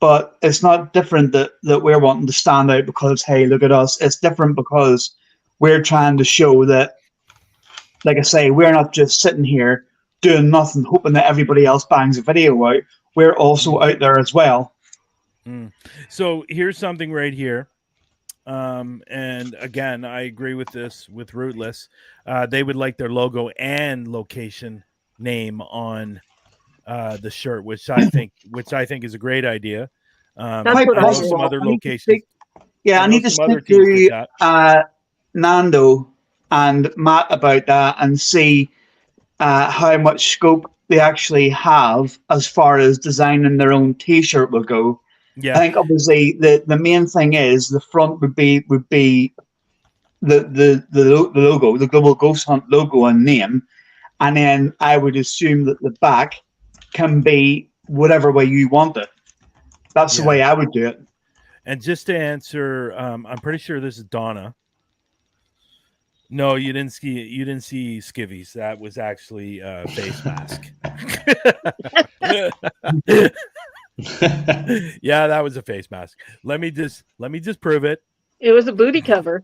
But it's not different that we're wanting to stand out because, hey, look at us. It's different because we're trying to show that, like I say, we're not just sitting here doing nothing, hoping that everybody else bangs a video out. We're also out there as well. So here's something right here. And again, I agree with this with Rootless. They would like their logo and location name on the shirt, which I think is a great idea. That's what I know did. some other locations. I need to speak to Nando and Matt about that and see how much scope they actually have as far as designing their own T-shirt will go. Yeah, I think obviously the main thing is the front would be the logo, the Global Ghost Hunt logo and name, and then I would assume that the back can be whatever way you want it. That's the way I would do it. And just to answer, I'm pretty sure this is Donna. No, you didn't see skivvies. That was actually a face mask. Yeah, that was a face mask. Let me just prove it. It was a booty cover.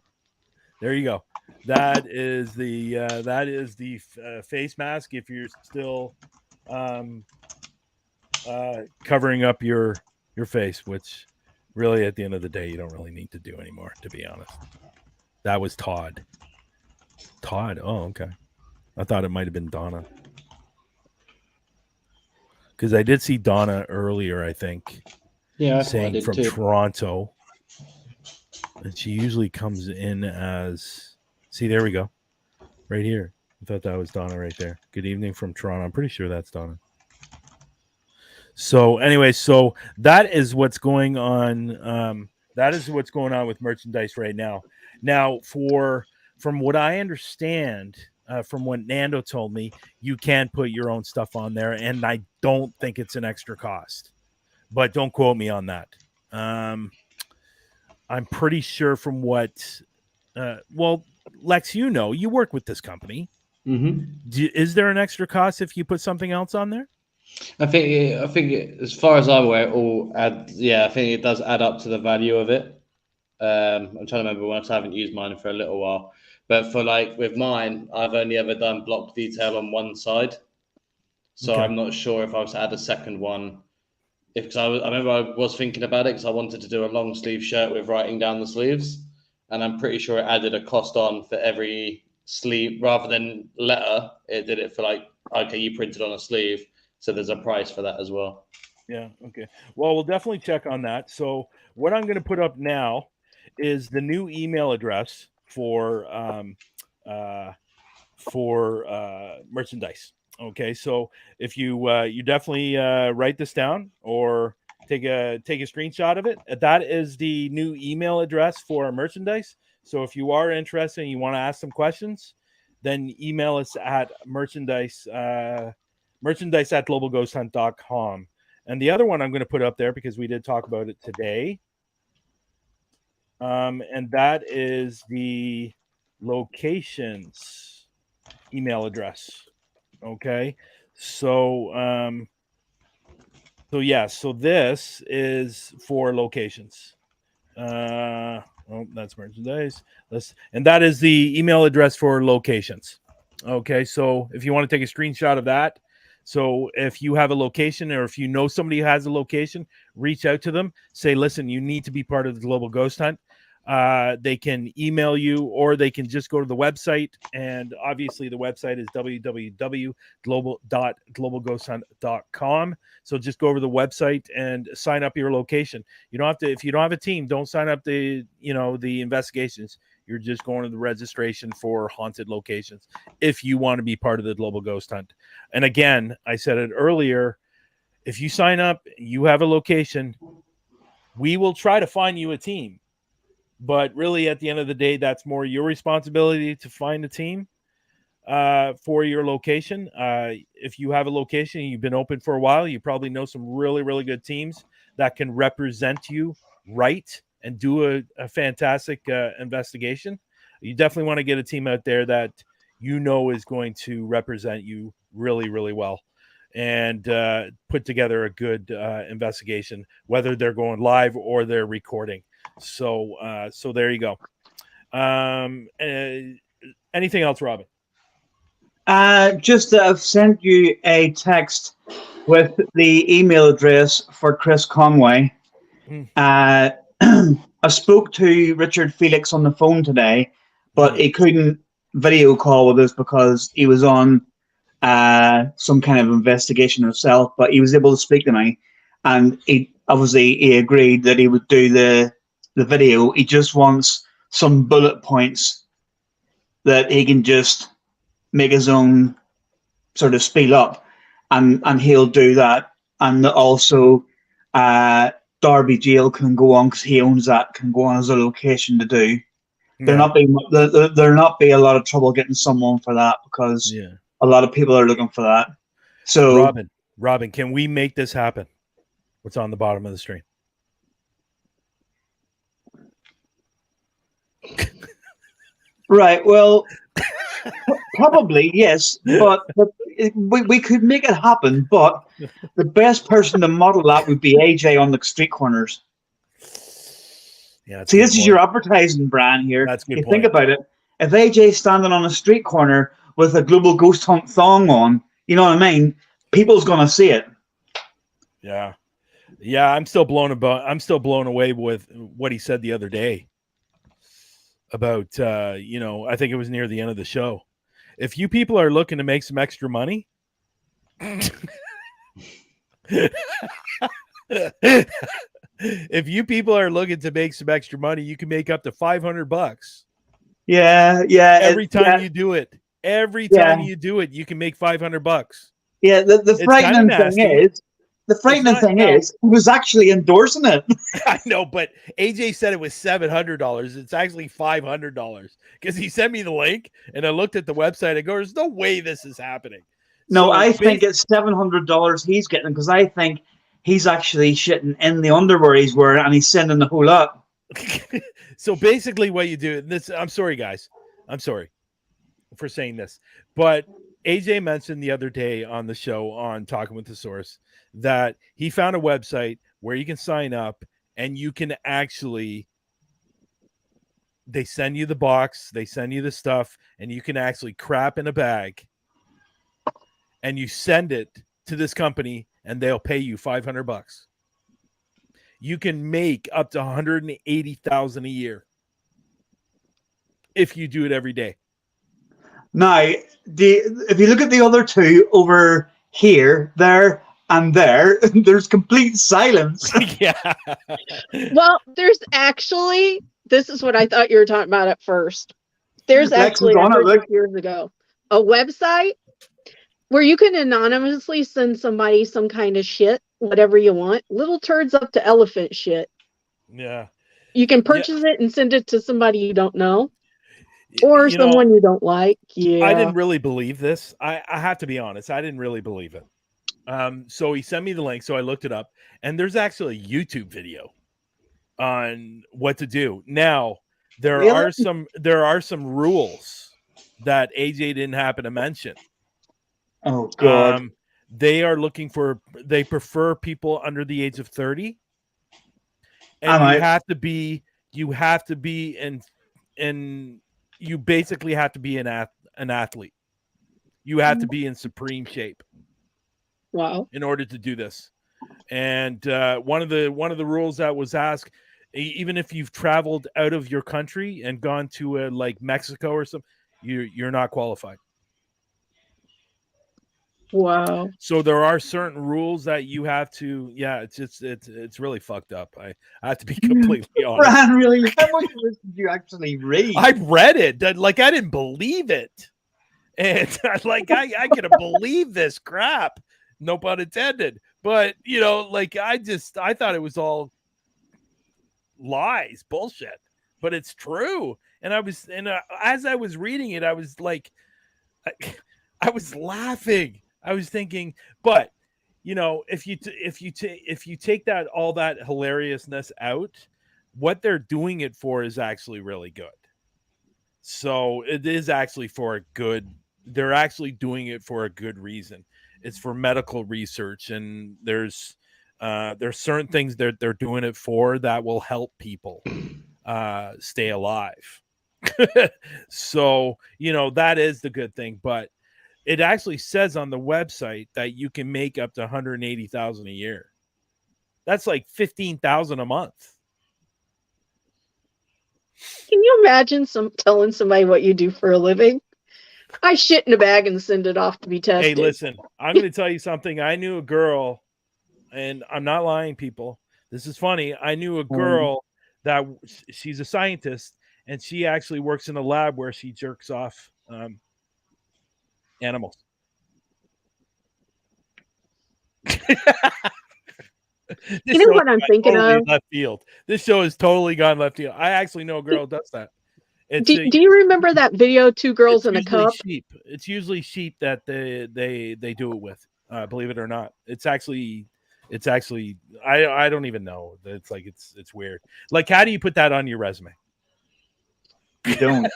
There you go. That is the face mask. If you're still covering up your face, which really at the end of the day you don't really need to do anymore, to be honest. That was Todd. Oh, okay. I thought it might have been Donna, because I did see Donna earlier, I think. Yeah, saying from Toronto, and she usually comes in as. See, there we go, right here. I thought that was Donna right there. Good evening from Toronto. I'm pretty sure that's Donna. So anyway, so that is what's going on. That is what's going on with merchandise right now. Now, from what I understand, from what Nando told me, you can put your own stuff on there, and I don't think it's an extra cost. But don't quote me on that. I'm pretty sure from what, well, Lex, you work with this company. Is there an extra cost if you put something else on there? I think as far as I'm aware, I think it does add up to the value of it. I'm trying to remember when I haven't used mine for a little while, but for like with mine, I've only ever done block detail on one side, so okay. I'm not sure if I was to add a second one. Because I remember I was thinking about it because I wanted to do a long sleeve shirt with writing down the sleeves, and I'm pretty sure it added a cost on for every sleeve rather than letter. It did it for like, okay, you printed on a sleeve, so there's a price for that as well. Yeah. Okay. Well, we'll definitely check on that. So what I'm going to put up now is the new email address for merchandise. Okay, so if you definitely write this down or take a screenshot of it. That is the new email address for our merchandise. So if you are interested and you want to ask some questions, then email us at merchandise at globalghosthunt.com. And the other one I'm going to put up there because we did talk about it today. And that is the locations email address. Okay, so so this is for locations. Oh, that's merchandise. And that is the email address for locations. Okay, so if you want to take a screenshot of that, so if you have a location or if you know somebody who has a location, reach out to them. Say, listen, you need to be part of the Global Ghost Hunt. They can email you, or they can just go to the website. And obviously the website is www.globalghosthunt.com. So just go over the website and sign up your location. You don't have to, if you don't have a team, don't sign up the investigations. You're just going to the registration for haunted locations if you want to be part of the Global Ghost Hunt. And again, I said it earlier, if you sign up, you have a location, we will try to find you a team. But really, at the end of the day, that's more your responsibility to find a team for your location. If you have a location and you've been open for a while, you probably know some really, really good teams that can represent you right and do a fantastic investigation. You definitely want to get a team out there that you know is going to represent you really, really well and put together a good investigation, whether they're going live or they're recording. So there you go. Anything else, Robin? Just that I've sent you a text with the email address for Chris Conway. I spoke to Richard Felix on the phone today, but he couldn't video call with us because he was on some kind of investigation himself, but he was able to speak to me, and he agreed that he would do the video. He just wants some bullet points that he can just make his own sort of spiel up, and he'll do that. And also Derby Jail can go on because he owns that, can go on as a location to do. There not be a lot of trouble getting someone for that because a lot of people are looking for that. So Robin, can we make this happen? What's on the bottom of the screen? Right. Well, probably yes, but we could make it happen. But the best person to model that would be AJ on the street corners. Yeah. See, this is your advertising brand here. That's a good point. Think about it. If AJ's standing on a street corner with a Global Ghost Hunt thong on, you know what I mean? People's gonna see it. Yeah. Yeah, I'm still blown away with what he said the other day about I think it was near the end of the show. If you people are looking to make some extra money, if you people are looking to make some extra money, you can make up to $500. Yeah. Every time you do it, you can make $500. Yeah. The frightening thing is, he was actually endorsing it. I know, but AJ said it was $700. It's actually $500 because he sent me the link and I looked at the website. I go, "There's no way this is happening." No, I think it's $700 he's getting because I think he's actually shitting in the underwear he's wearing and he's sending the whole lot. So basically, what you do, I'm sorry, guys. I'm sorry for saying this, but AJ mentioned the other day on the show on Talking with the Source that he found a website where you can sign up and you can actually, they send you the box, they send you the stuff, and you can actually crap in a bag and you send it to this company and they'll pay you $500. You can make up to $180,000 a year if you do it every day. Now, if you look at the other two over here, there, and there, there's complete silence. Yeah. Well, there's actually, this is what I thought you were talking about at first. There's actually, years ago, a website where you can anonymously send somebody some kind of shit, whatever you want. Little turds up to elephant shit. Yeah. You can purchase it and send it to somebody you don't know. Or someone you don't like. Yeah. I didn't really believe this. I have to be honest. I didn't really believe it. So he sent me the link. So I looked it up. And there's actually a YouTube video on what to do. Now, there are some rules that AJ didn't happen to mention. Oh, God. They prefer people under the age of 30. And you you have to be you basically have to be an athlete. You have to be in supreme shape. Wow. In order to do this. And one of the rules that was asked, even if you've traveled out of your country and gone to like Mexico or something, you're not qualified. Wow. So there are certain rules that you have to. Yeah, it's really fucked up. I have to be completely honest. Bryan, really, how much of this did you actually read? I read it. Like I didn't believe it, and like I couldn't believe this crap. No pun intended. But like I thought it was all lies, bullshit. But it's true. And as I was reading it, I was like, I was laughing. I was thinking, but if you take that all that hilariousness out, what they're doing it for is actually really good. So it is actually for a good. They're actually doing it for a good reason. It's for medical research, and there's certain things that they're doing it for that will help people stay alive. So that is the good thing. But it actually says on the website that you can make up to $180,000 a year. That's like $15,000 a month. Can you imagine telling somebody what you do for a living? I shit in a bag and send it off to be tested. Hey, listen, I'm going to tell you something. I knew a girl, and I'm not lying, people. This is funny. I knew a girl that she's a scientist, and she actually works in a lab where she jerks off animals. You know what I'm thinking totally of? Left field. This show has totally gone left field. I actually know a girl who does that. Do you remember that video, Two Girls in a Cup? Sheep. It's usually sheep that they do it with. Believe it or not, it's actually I don't even know. It's like it's weird. Like, how do you put that on your resume? You don't.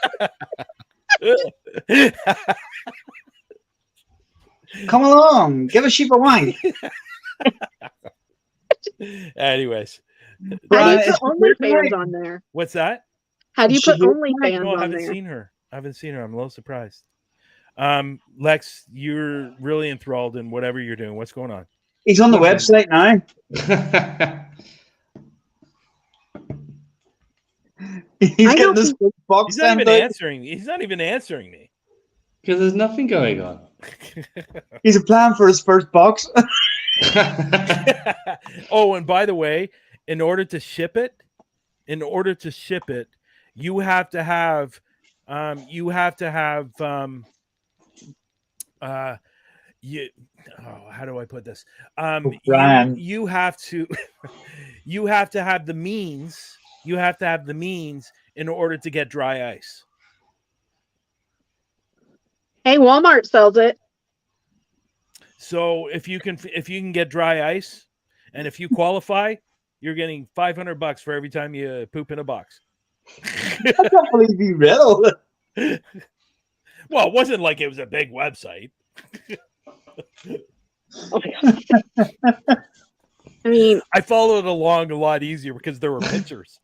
Come along, give a sheep a wine. Anyways, how do you put OnlyFans on there? What's that? How do you put OnlyFans No, I on haven't there? seen her. I'm a little surprised. Lex, you're really enthralled in whatever you're doing. What's going on? He's on the website now. He's getting this box. He's not even answering. He's not even answering me. Because there's nothing going on. He's applying for his first box. Oh, and by the way, in order to ship it, you have to have how do I put this? You have to have the means. You have to have the means in order to get dry ice. Hey, Walmart sells it. So if you can get dry ice, and if you qualify, you're getting $500 for every time you poop in a box. I can't believe you read it. Well, it wasn't like it was a big website. I mean, I followed along a lot easier because there were pictures.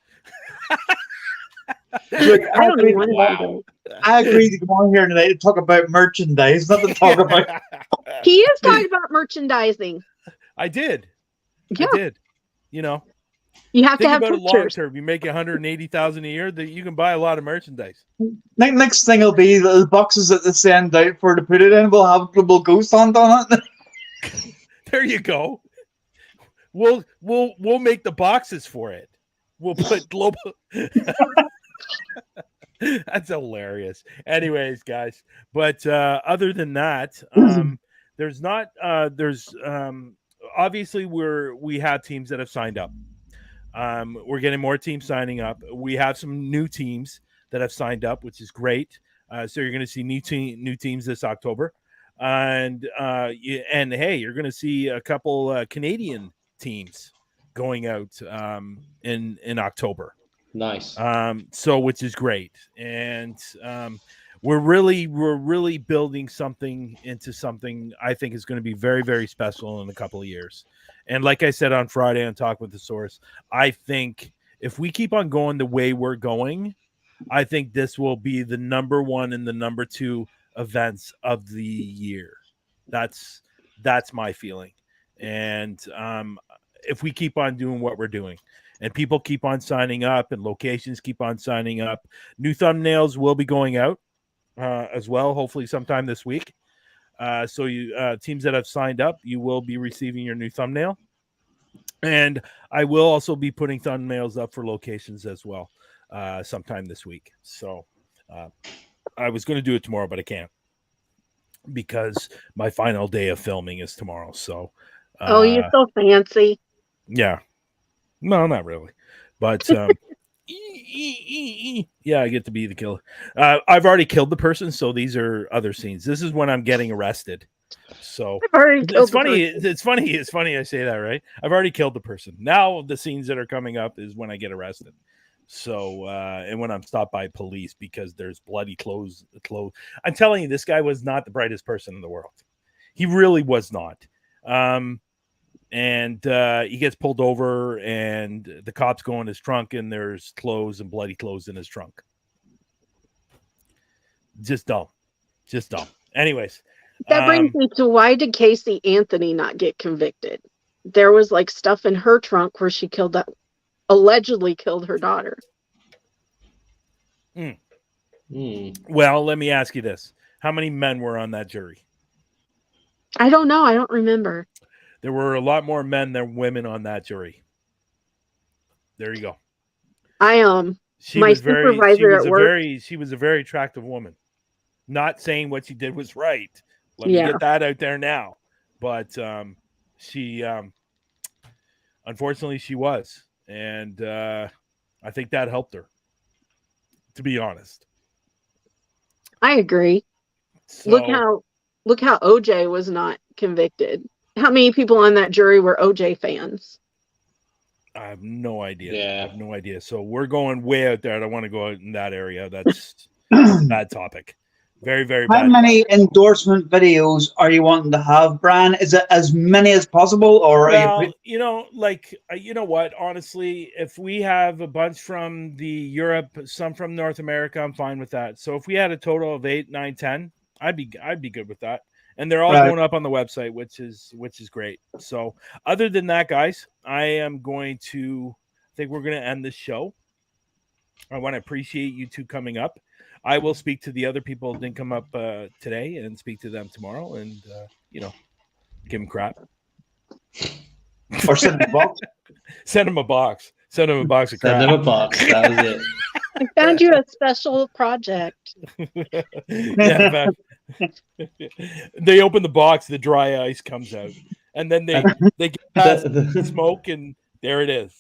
Look, I don't even want to. I agree to come on here tonight to talk about merchandise, not to talk about. He is talking about merchandising. I did. Yeah. I did. You know, you have to have about pictures. it long term. You make $180,000 a year, that you can buy a lot of merchandise. Next thing will be the boxes that they send out for to put it in. We'll have Global Ghost Hunt on it. There you go. We'll make the boxes for it. We'll put global. That's hilarious. Anyways, guys, but other than that, there's obviously we have teams that have signed up. We're getting more teams signing up. We have some new teams that have signed up, which is great. So you're going to see new teams this October, and hey, you're going to see a couple Canadian teams going out in October. Nice. So which is great, and we're really building something into something I think is going to be very, very special in a couple of years. And like I said on Friday on Talk with the Source, I think if we keep on going the way we're going, I think this will be the number 1 and the number 2 events of the year. That's my feeling. And if we keep on doing what we're doing, and people keep on signing up, and locations keep on signing up, new thumbnails will be going out as well, hopefully sometime this week. So you teams that have signed up, you will be receiving your new thumbnail. And I will also be putting thumbnails up for locations as well sometime this week. So I was going to do it tomorrow, but I can't because my final day of filming is tomorrow. So oh, you're so fancy. Yeah. No, not really. But yeah, I get to be the killer. I've already killed the person, so these are other scenes. This is when I'm getting arrested. So it's funny I say that, right? I've already killed the person. Now the scenes that are coming up is when I get arrested. So and when I'm stopped by police because there's bloody clothes. I'm telling you, this guy was not the brightest person in the world. He really was not. And he gets pulled over, and the cops go in his trunk, and there's clothes and bloody clothes in his trunk. Just dumb. Anyways, that brings me to, why did Casey Anthony not get convicted? There was like stuff in her trunk where she allegedly killed her daughter. Well, let me ask you this: how many men were on that jury? I don't know. I don't remember. There were a lot more men than women on that jury. There you go. She was a very attractive woman. Not saying what she did was right. Let me get that out there now. But she unfortunately she was. And I think that helped her, to be honest. I agree. So, look how OJ was not convicted. How many people on that jury were OJ fans? I have no idea. Yeah. I have no idea. So we're going way out there. I don't want to go out in that area. That's a bad topic. Very, very bad. How many endorsement videos are you wanting to have, Bryan? Is it as many as possible, or you know what? Honestly, if we have a bunch from the Europe, some from North America, I'm fine with that. So if we had a total of 8, 9, 10, I'd be good with that. And they're all going up on the website, which is great. So other than that, guys, I think we're going to end this show. I want to appreciate you two coming up. I will speak to the other people that didn't come up today and speak to them tomorrow and, give them crap. Or send them a box. Send them a box. Send them a box of crap. Send them a box. That was it. I found you a special project. Yeah, they open the box, the dry ice comes out, and then they get past the smoke, and there it is.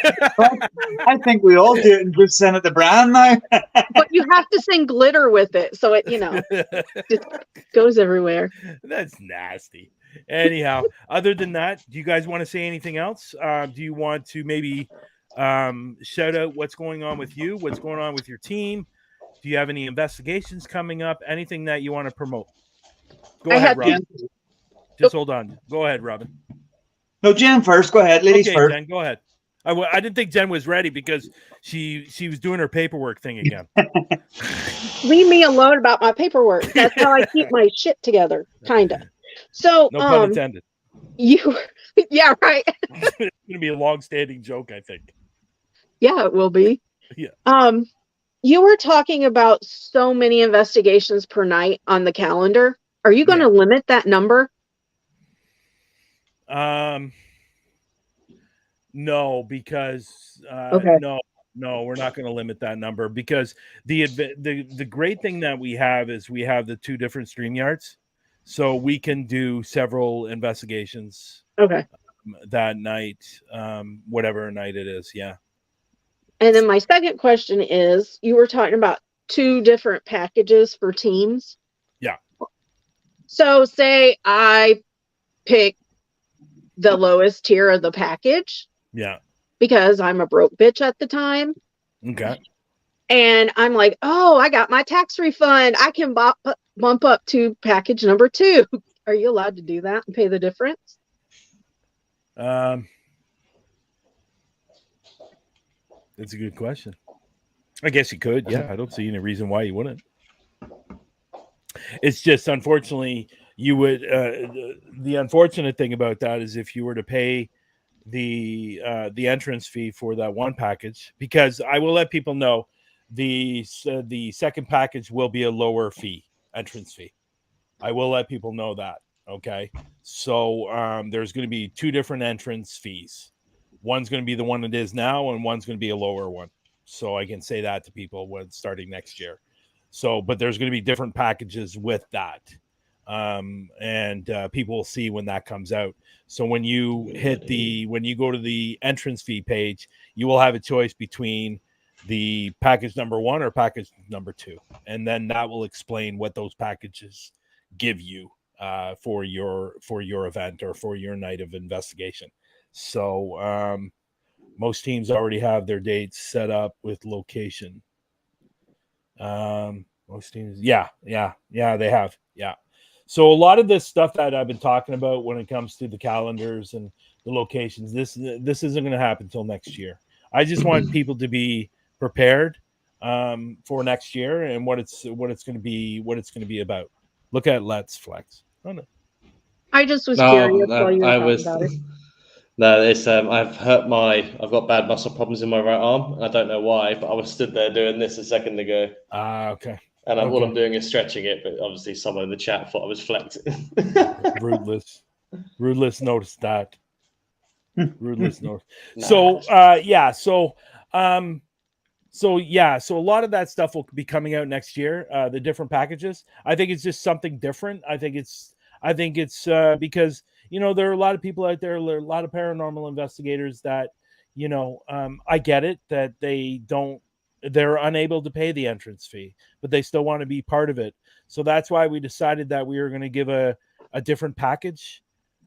I think we all do it and just send it to Bryan now. But you have to send glitter with it, so it just goes everywhere. That's nasty. Anyhow, other than that, do you guys want to say anything else? Do you want to maybe shout out what's going on with you? What's going on with your team? Do you have any investigations coming up? Anything that you want to promote? Go ahead, Robin. Just hold on. Go ahead, Robin. No, Jen first. Go ahead. Ladies first. Jen, go ahead. I didn't think Jen was ready because she was doing her paperwork thing again. Leave me alone about my paperwork. That's how I keep my shit together, kind of. So, no pun intended. Yeah, right. It's going to be a long-standing joke, I think. Yeah, it will be. Yeah. You were talking about so many investigations per night on the calendar. Are you going to limit that number? No, because no, we're not going to limit that number because the great thing that we have is we have the 2 different StreamYards, so we can do several investigations. Okay. That night, whatever night it is, yeah. And then my second question is, you were talking about 2 different packages for teams. Yeah. So say I pick the lowest tier of the package. Yeah. Because I'm a broke bitch at the time. Okay. And I'm like, oh, I got my tax refund. I can bump up to package number 2. Are you allowed to do that and pay the difference? That's a good question. I guess you could. Yeah, I don't see any reason why you wouldn't. It's just, unfortunately, you would. The unfortunate thing about that is if you were to pay the entrance fee for that one package, because I will let people know the second package will be a lower fee, entrance fee. I will let people know that. Okay, so there's going to be two different entrance fees. One's going to be the one it is now, and one's going to be a lower one. So I can say that to people when starting next year. So, but there's going to be different packages with that. And people will see when that comes out. So when you when you go to the entrance fee page, you will have a choice between the package number 1 or package number 2. And then that will explain what those packages give you for your event or for your night of investigation. So most teams already have their dates set up with location. Most teams, yeah, they have. Yeah. So a lot of this stuff that I've been talking about when it comes to the calendars and the locations, this isn't going to happen until next year. I just want people to be prepared for next year and what it's going to be about. Look at Let's Flex. Oh no. I just was curious while you were talking about it. No, it's I've got bad muscle problems in my right arm. I don't know why, but I was stood there doing this a second ago. Okay. And all I'm doing is stretching it, but obviously someone in the chat thought I was flexing. Rudeless noticed that. Rudeless noticed. Nah. So a lot of that stuff will be coming out next year. The different packages. I think it's just something different. I think it's because there are a lot of people out there, a lot of paranormal investigators that I get it that they're unable to pay the entrance fee, but they still want to be part of it. So that's why we decided that we were going to give a different package.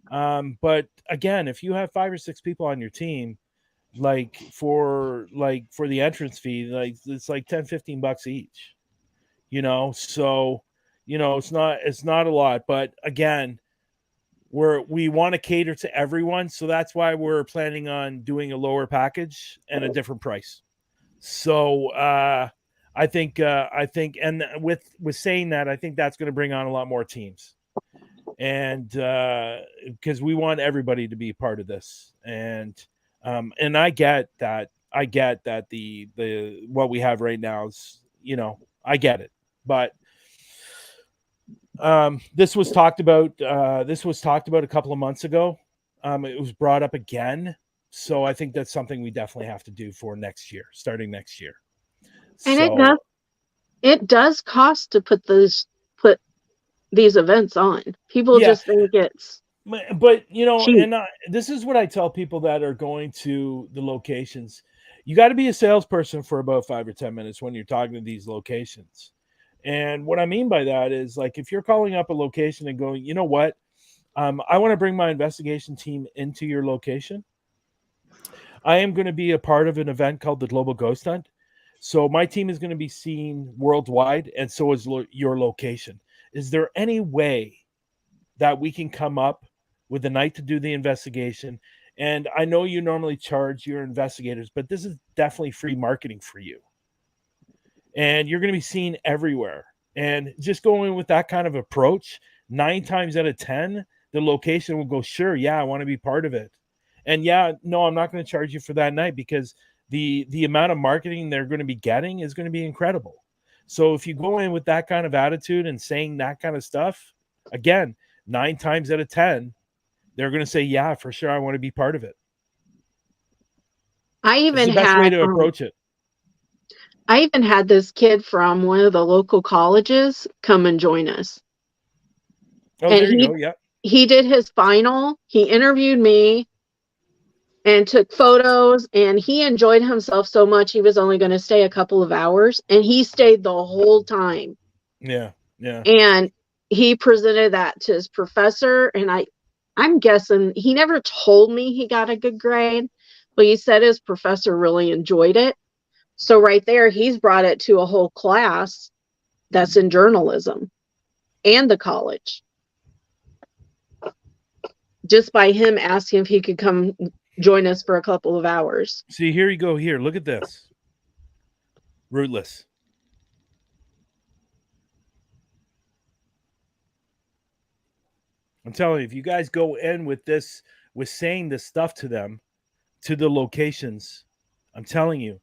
But again, if you have 5 or 6 people on your team, for the entrance fee, it's like $10-15 each, so, it's not a lot, but again, we want to cater to everyone. So that's why we're planning on doing a lower package and a different price. So I think, and with saying that, I think that's going to bring on a lot more teams, and because we want everybody to be part of this, and I get that the what we have right now is, I get it, but this was talked about a couple of months ago. It was brought up again. So I think that's something we definitely have to do for next year, starting next year. And it does cost to put these events on. People just think it's, but and this is what I tell people that are going to the locations. You got to be a salesperson for about 5 or 10 minutes when you're talking to these locations. And what I mean by that is, if you're calling up a location and going, you know what, I want to bring my investigation team into your location. I am going to be a part of an event called the Global Ghost Hunt. So my team is going to be seen worldwide, and so is your location. Is there any way that we can come up with a night to do the investigation? And I know you normally charge your investigators, but this is definitely free marketing for you. And you're going to be seen everywhere. And just going with that kind of approach, 9 times out of 10, the location will go, sure, yeah, I want to be part of it. And no, I'm not going to charge you for that night, because the amount of marketing they're going to be getting is going to be incredible. So if you go in with that kind of attitude and saying that kind of stuff, again, 9 times out of 10, they're going to say, yeah, for sure, I want to be part of it. It's the best way to approach it. I even had this kid from one of the local colleges come and join us. Oh, and there you go. Yeah. He did his final. He interviewed me and took photos, and he enjoyed himself so much he was only going to stay a couple of hours, and he stayed the whole time. Yeah. And he presented that to his professor, and I'm guessing he never told me he got a good grade, but he said his professor really enjoyed it. So right there, he's brought it to a whole class that's in journalism and the college, just by him asking if he could come join us for a couple of hours. See, here you go. Here, look at this. Rootless. I'm telling you, if you guys go in with this, with saying this stuff to them, to the locations, I'm telling you,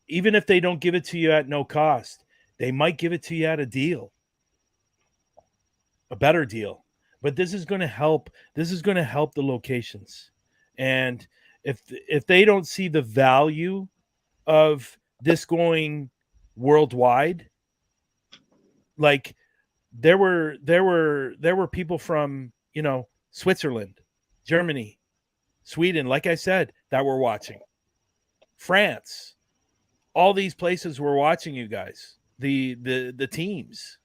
even if they don't give it to you at no cost, they might give it to you at a deal, a better deal. But this is going to help. This is going to help the locations. And if they don't see the value of this going worldwide, like there were people from, you know, Switzerland, Germany, Sweden, like I said, that were watching. France, all these places were watching you guys, the teams.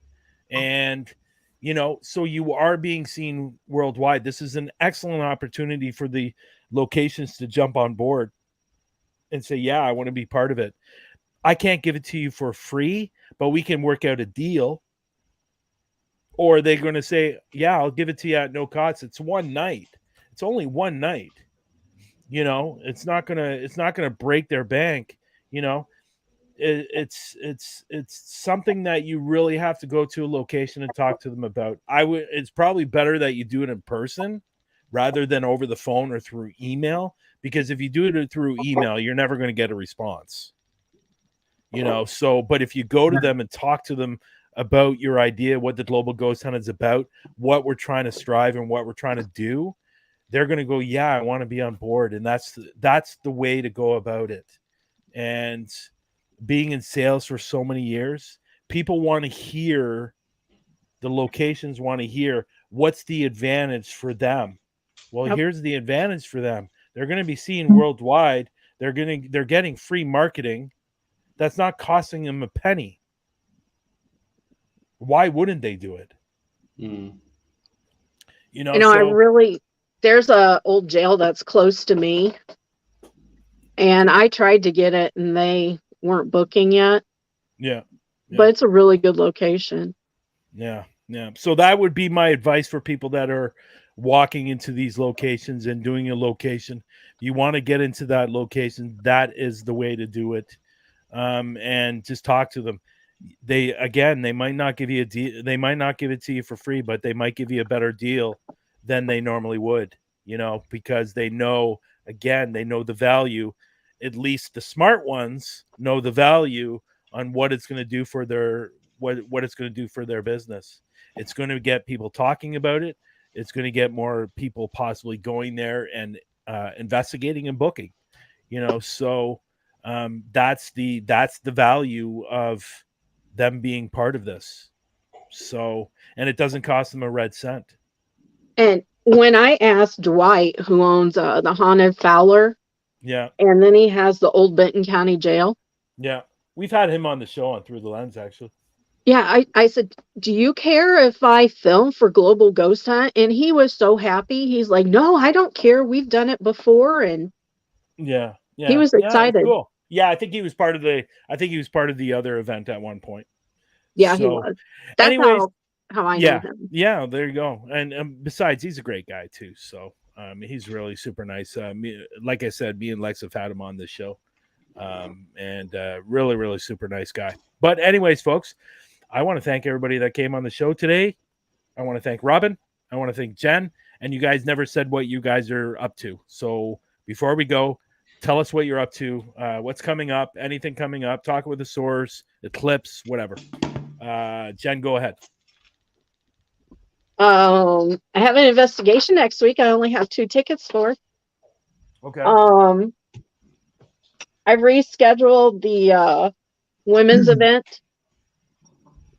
And, you know, so you are being seen worldwide. This is an excellent opportunity for the locations to jump on board and say, yeah, I want to be part of it. I can't give it to you for free, but we can work out a deal. Or they're going to say, yeah, I'll give it to you at no cost. It's one night. It's only one night. You know, it's not gonna break their bank. You know, it's something that you really have to go to a location and talk to them about. It's probably better that you do it in person rather than over the phone or through email, because if you do it through email, you're never going to get a response. You know, so, but if you go to them and talk to them about your idea, what the Global Ghost Hunt is about, what we're trying to strive and what we're trying to do, they're going to go, yeah, I want to be on board. And that's the way to go about it. And being in sales for so many years, people want to hear, the locations want to hear, what's the advantage for them? Well, Yep. Here's the advantage for them. They're going to be seen worldwide. They're getting free marketing that's not costing them a penny. Why wouldn't they do it? Mm. You know, there's a old jail that's close to me, and I tried to get it and they weren't booking yet. Yeah. But it's a really good location. Yeah. So that would be my advice for people that are walking into these locations and doing a location. If you want to get into that location, that is the way to do it. And just talk to them. They might not give you a deal. They might not give it to you for free, but they might give you a better deal than they normally would, you know, because they know the value. At least the smart ones know the value on what it's going to do for their, what it's going to do for their business. It's going to get people talking about it. It's going to get more people possibly going there and investigating and booking, you know, so that's the value of them being part of this. So, and it doesn't cost them a red cent. And when I asked Dwight, who owns the Haunted Fowler, yeah, and then he has the Old Benton County Jail. Yeah, we've had him on the show on Through the Lens, actually. Yeah, I said, do you care if I film for Global Ghost Hunt? And he was so happy. He's like, no, I don't care. We've done it before. And yeah, he was excited. Cool. Yeah, I think he was part of the other event at one point. Yeah, he was. That's anyways, how I know him. Yeah, there you go. And besides, he's a great guy too. So he's really super nice. Like I said, me and Lex have had him on this show. And really, really super nice guy. But anyways, folks, I want to thank everybody that came on the show today. I want to thank Robin. I want to thank Jen. And you guys never said what you guys are up to. So before we go, tell us what you're up to, what's coming up, anything coming up, talk with the source, eclipse, whatever. Jen, go ahead. I have an investigation next week. I only have 2 tickets for. Okay. I've rescheduled the women's event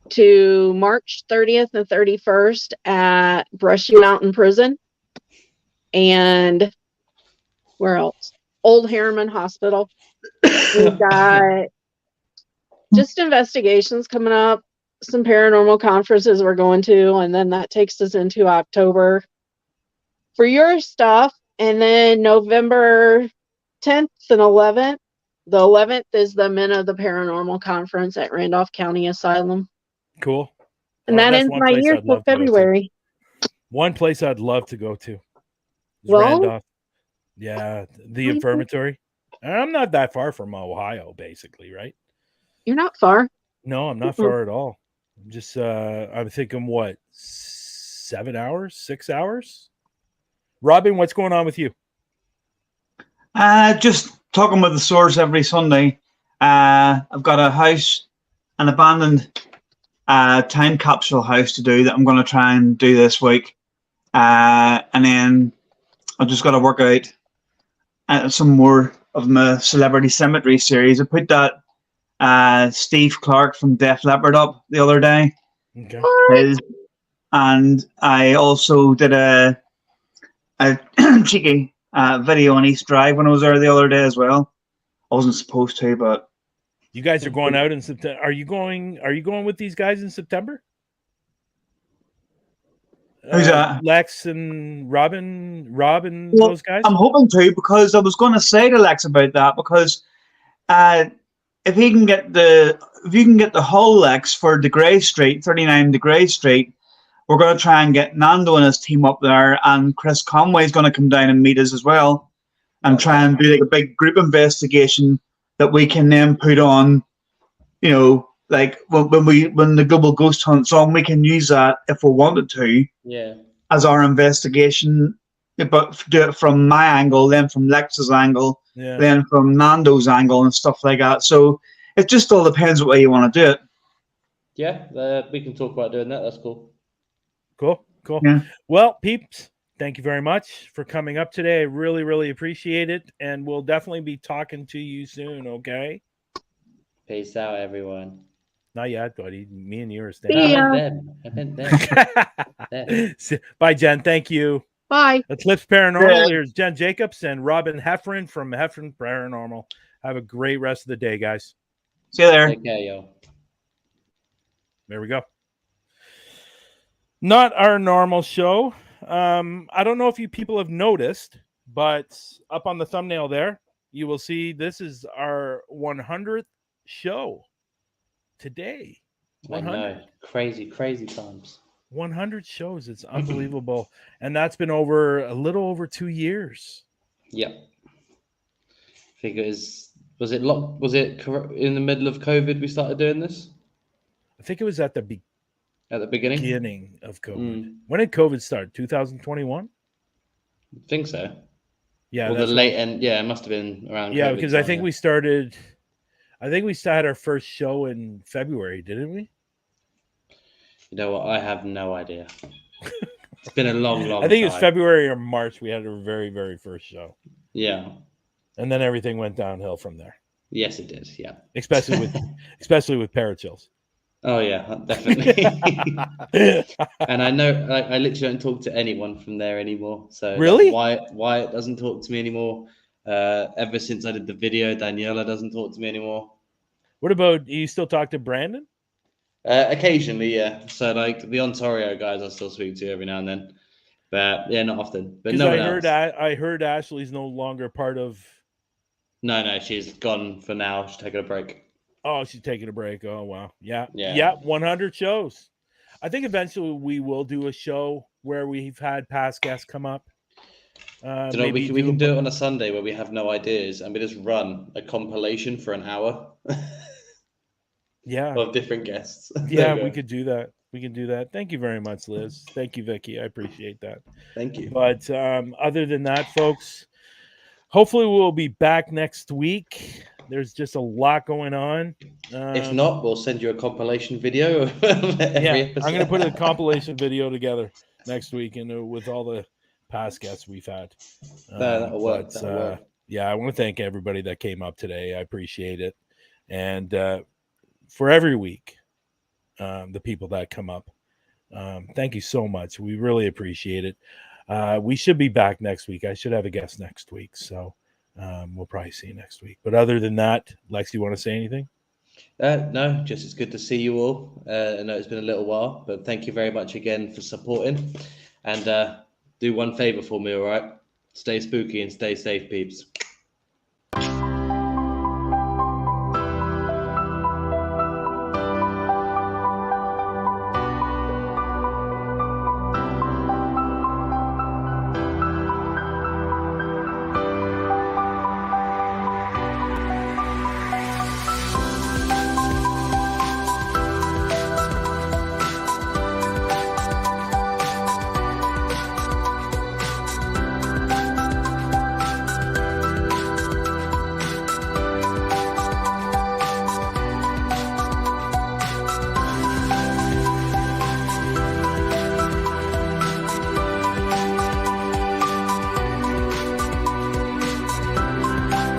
to March 30th and 31st at Brushy Mountain Prison. And where else? Old Harriman Hospital. We've got just investigations coming up, some paranormal conferences we're going to, and then that takes us into October for your stuff. And then November 10th and 11th. The 11th is the Men of the Paranormal Conference at Randolph County Asylum. Cool. And that ends my year till February. One place I'd love to go to is well, Randolph. Yeah, the infirmary. I'm not that far from Ohio, basically, right? You're not far. No, I'm not far at all. I'm just I'm thinking what, 7 hours, 6 hours? Robin, what's going on with you? Just talking with the source every Sunday. I've got a house, an abandoned time capsule house to do that I'm going to try and do this week. And then I've just got to work out some more of my Celebrity Cemetery series. I put that Steve Clark from Def Leppard up the other day. Okay. And I also did a cheeky video on East Drive when I was there the other day as well. I wasn't supposed to, but you guys are going out in September. Are you going with these guys in September? Who's that? Lex and Robin, those guys? I'm hoping to, because I was going to say to Lex about that, because if you can get the whole Lex for De Grey Street, 39 De Grey Street, we're going to try and get Nando and his team up there, and Chris Conway's going to come down and meet us as well, and try and do like a big group investigation that we can then put on, you know, like when the Global Ghost Hunt's on, we can use that if we wanted to, as our investigation, but do it from my angle, then from Lex's angle, then from Nando's angle and stuff like that. So it just all depends what way you want to do it. Yeah, we can talk about doing that. That's cool. Cool. Yeah. Well, peeps, thank you very much for coming up today. I really, really appreciate it. And we'll definitely be talking to you soon, okay? Peace out, everyone. Not yet, buddy. Me and you are staying. I meant them. Bye, Jen. Thank you. Bye. Eclipse Paranormal. Here's Jen Jacobs and Robin Heffron from Heffron Paranormal. Have a great rest of the day, guys. See you there. Take care, yo. There we go. Not our normal show. I don't know if you people have noticed, but up on the thumbnail there, you will see this is our 100th show today. 100. I know. Crazy times. 100 shows. It's unbelievable. And that's been over a little over 2 years. Yep. I think it was it in the middle of COVID we started doing this? I think it was at the beginning of COVID. When did COVID start? 2021? I think so. Yeah. Or the late end. Yeah, it must have been around. Yeah, COVID because time, I think we started our first show in February, didn't we? You know what? I have no idea. It's been a long time. I think it was February or March we had our very, very first show. Yeah. And then everything went downhill from there. Yes, it did. Yeah. Especially with Parachills. Oh yeah, definitely. And I know I literally don't talk to anyone from there anymore. So really, Wyatt doesn't talk to me anymore. Ever since I did the video, Daniela doesn't talk to me anymore. What about you? Still talk to Brandon? Occasionally, yeah. So like the Ontario guys, I still speak to every now and then, but yeah, not often. But no one else. I heard Ashley's no longer part of. No, she's gone for now. She's taking a break. Oh, she's taking a break. Oh, wow. Yeah. 100 shows. I think eventually we will do a show where we've had past guests come up. We can do it on a Sunday where we have no ideas and we just run a compilation for an hour. Yeah. Of different guests. Yeah, we could do that. Thank you very much, Liz. Thank you, Vicky. I appreciate that. Thank you. But other than that, folks, hopefully we'll be back next week. There's just a lot going on. If not, we'll send you a compilation video of every episode. I'm going to put a compilation video together next week and with all the past guests we've had. That'll work. Yeah, I want to thank everybody that came up today. I appreciate it. And for every week, the people that come up, thank you so much. We really appreciate it. We should be back next week. I should have a guest next week. So we'll probably see you next week. But other than that, Lex, you want to say anything? No, just it's good to see you all. I know it's been a little while, but thank you very much again for supporting. And do one favor for me, all right? Stay spooky and stay safe, peeps.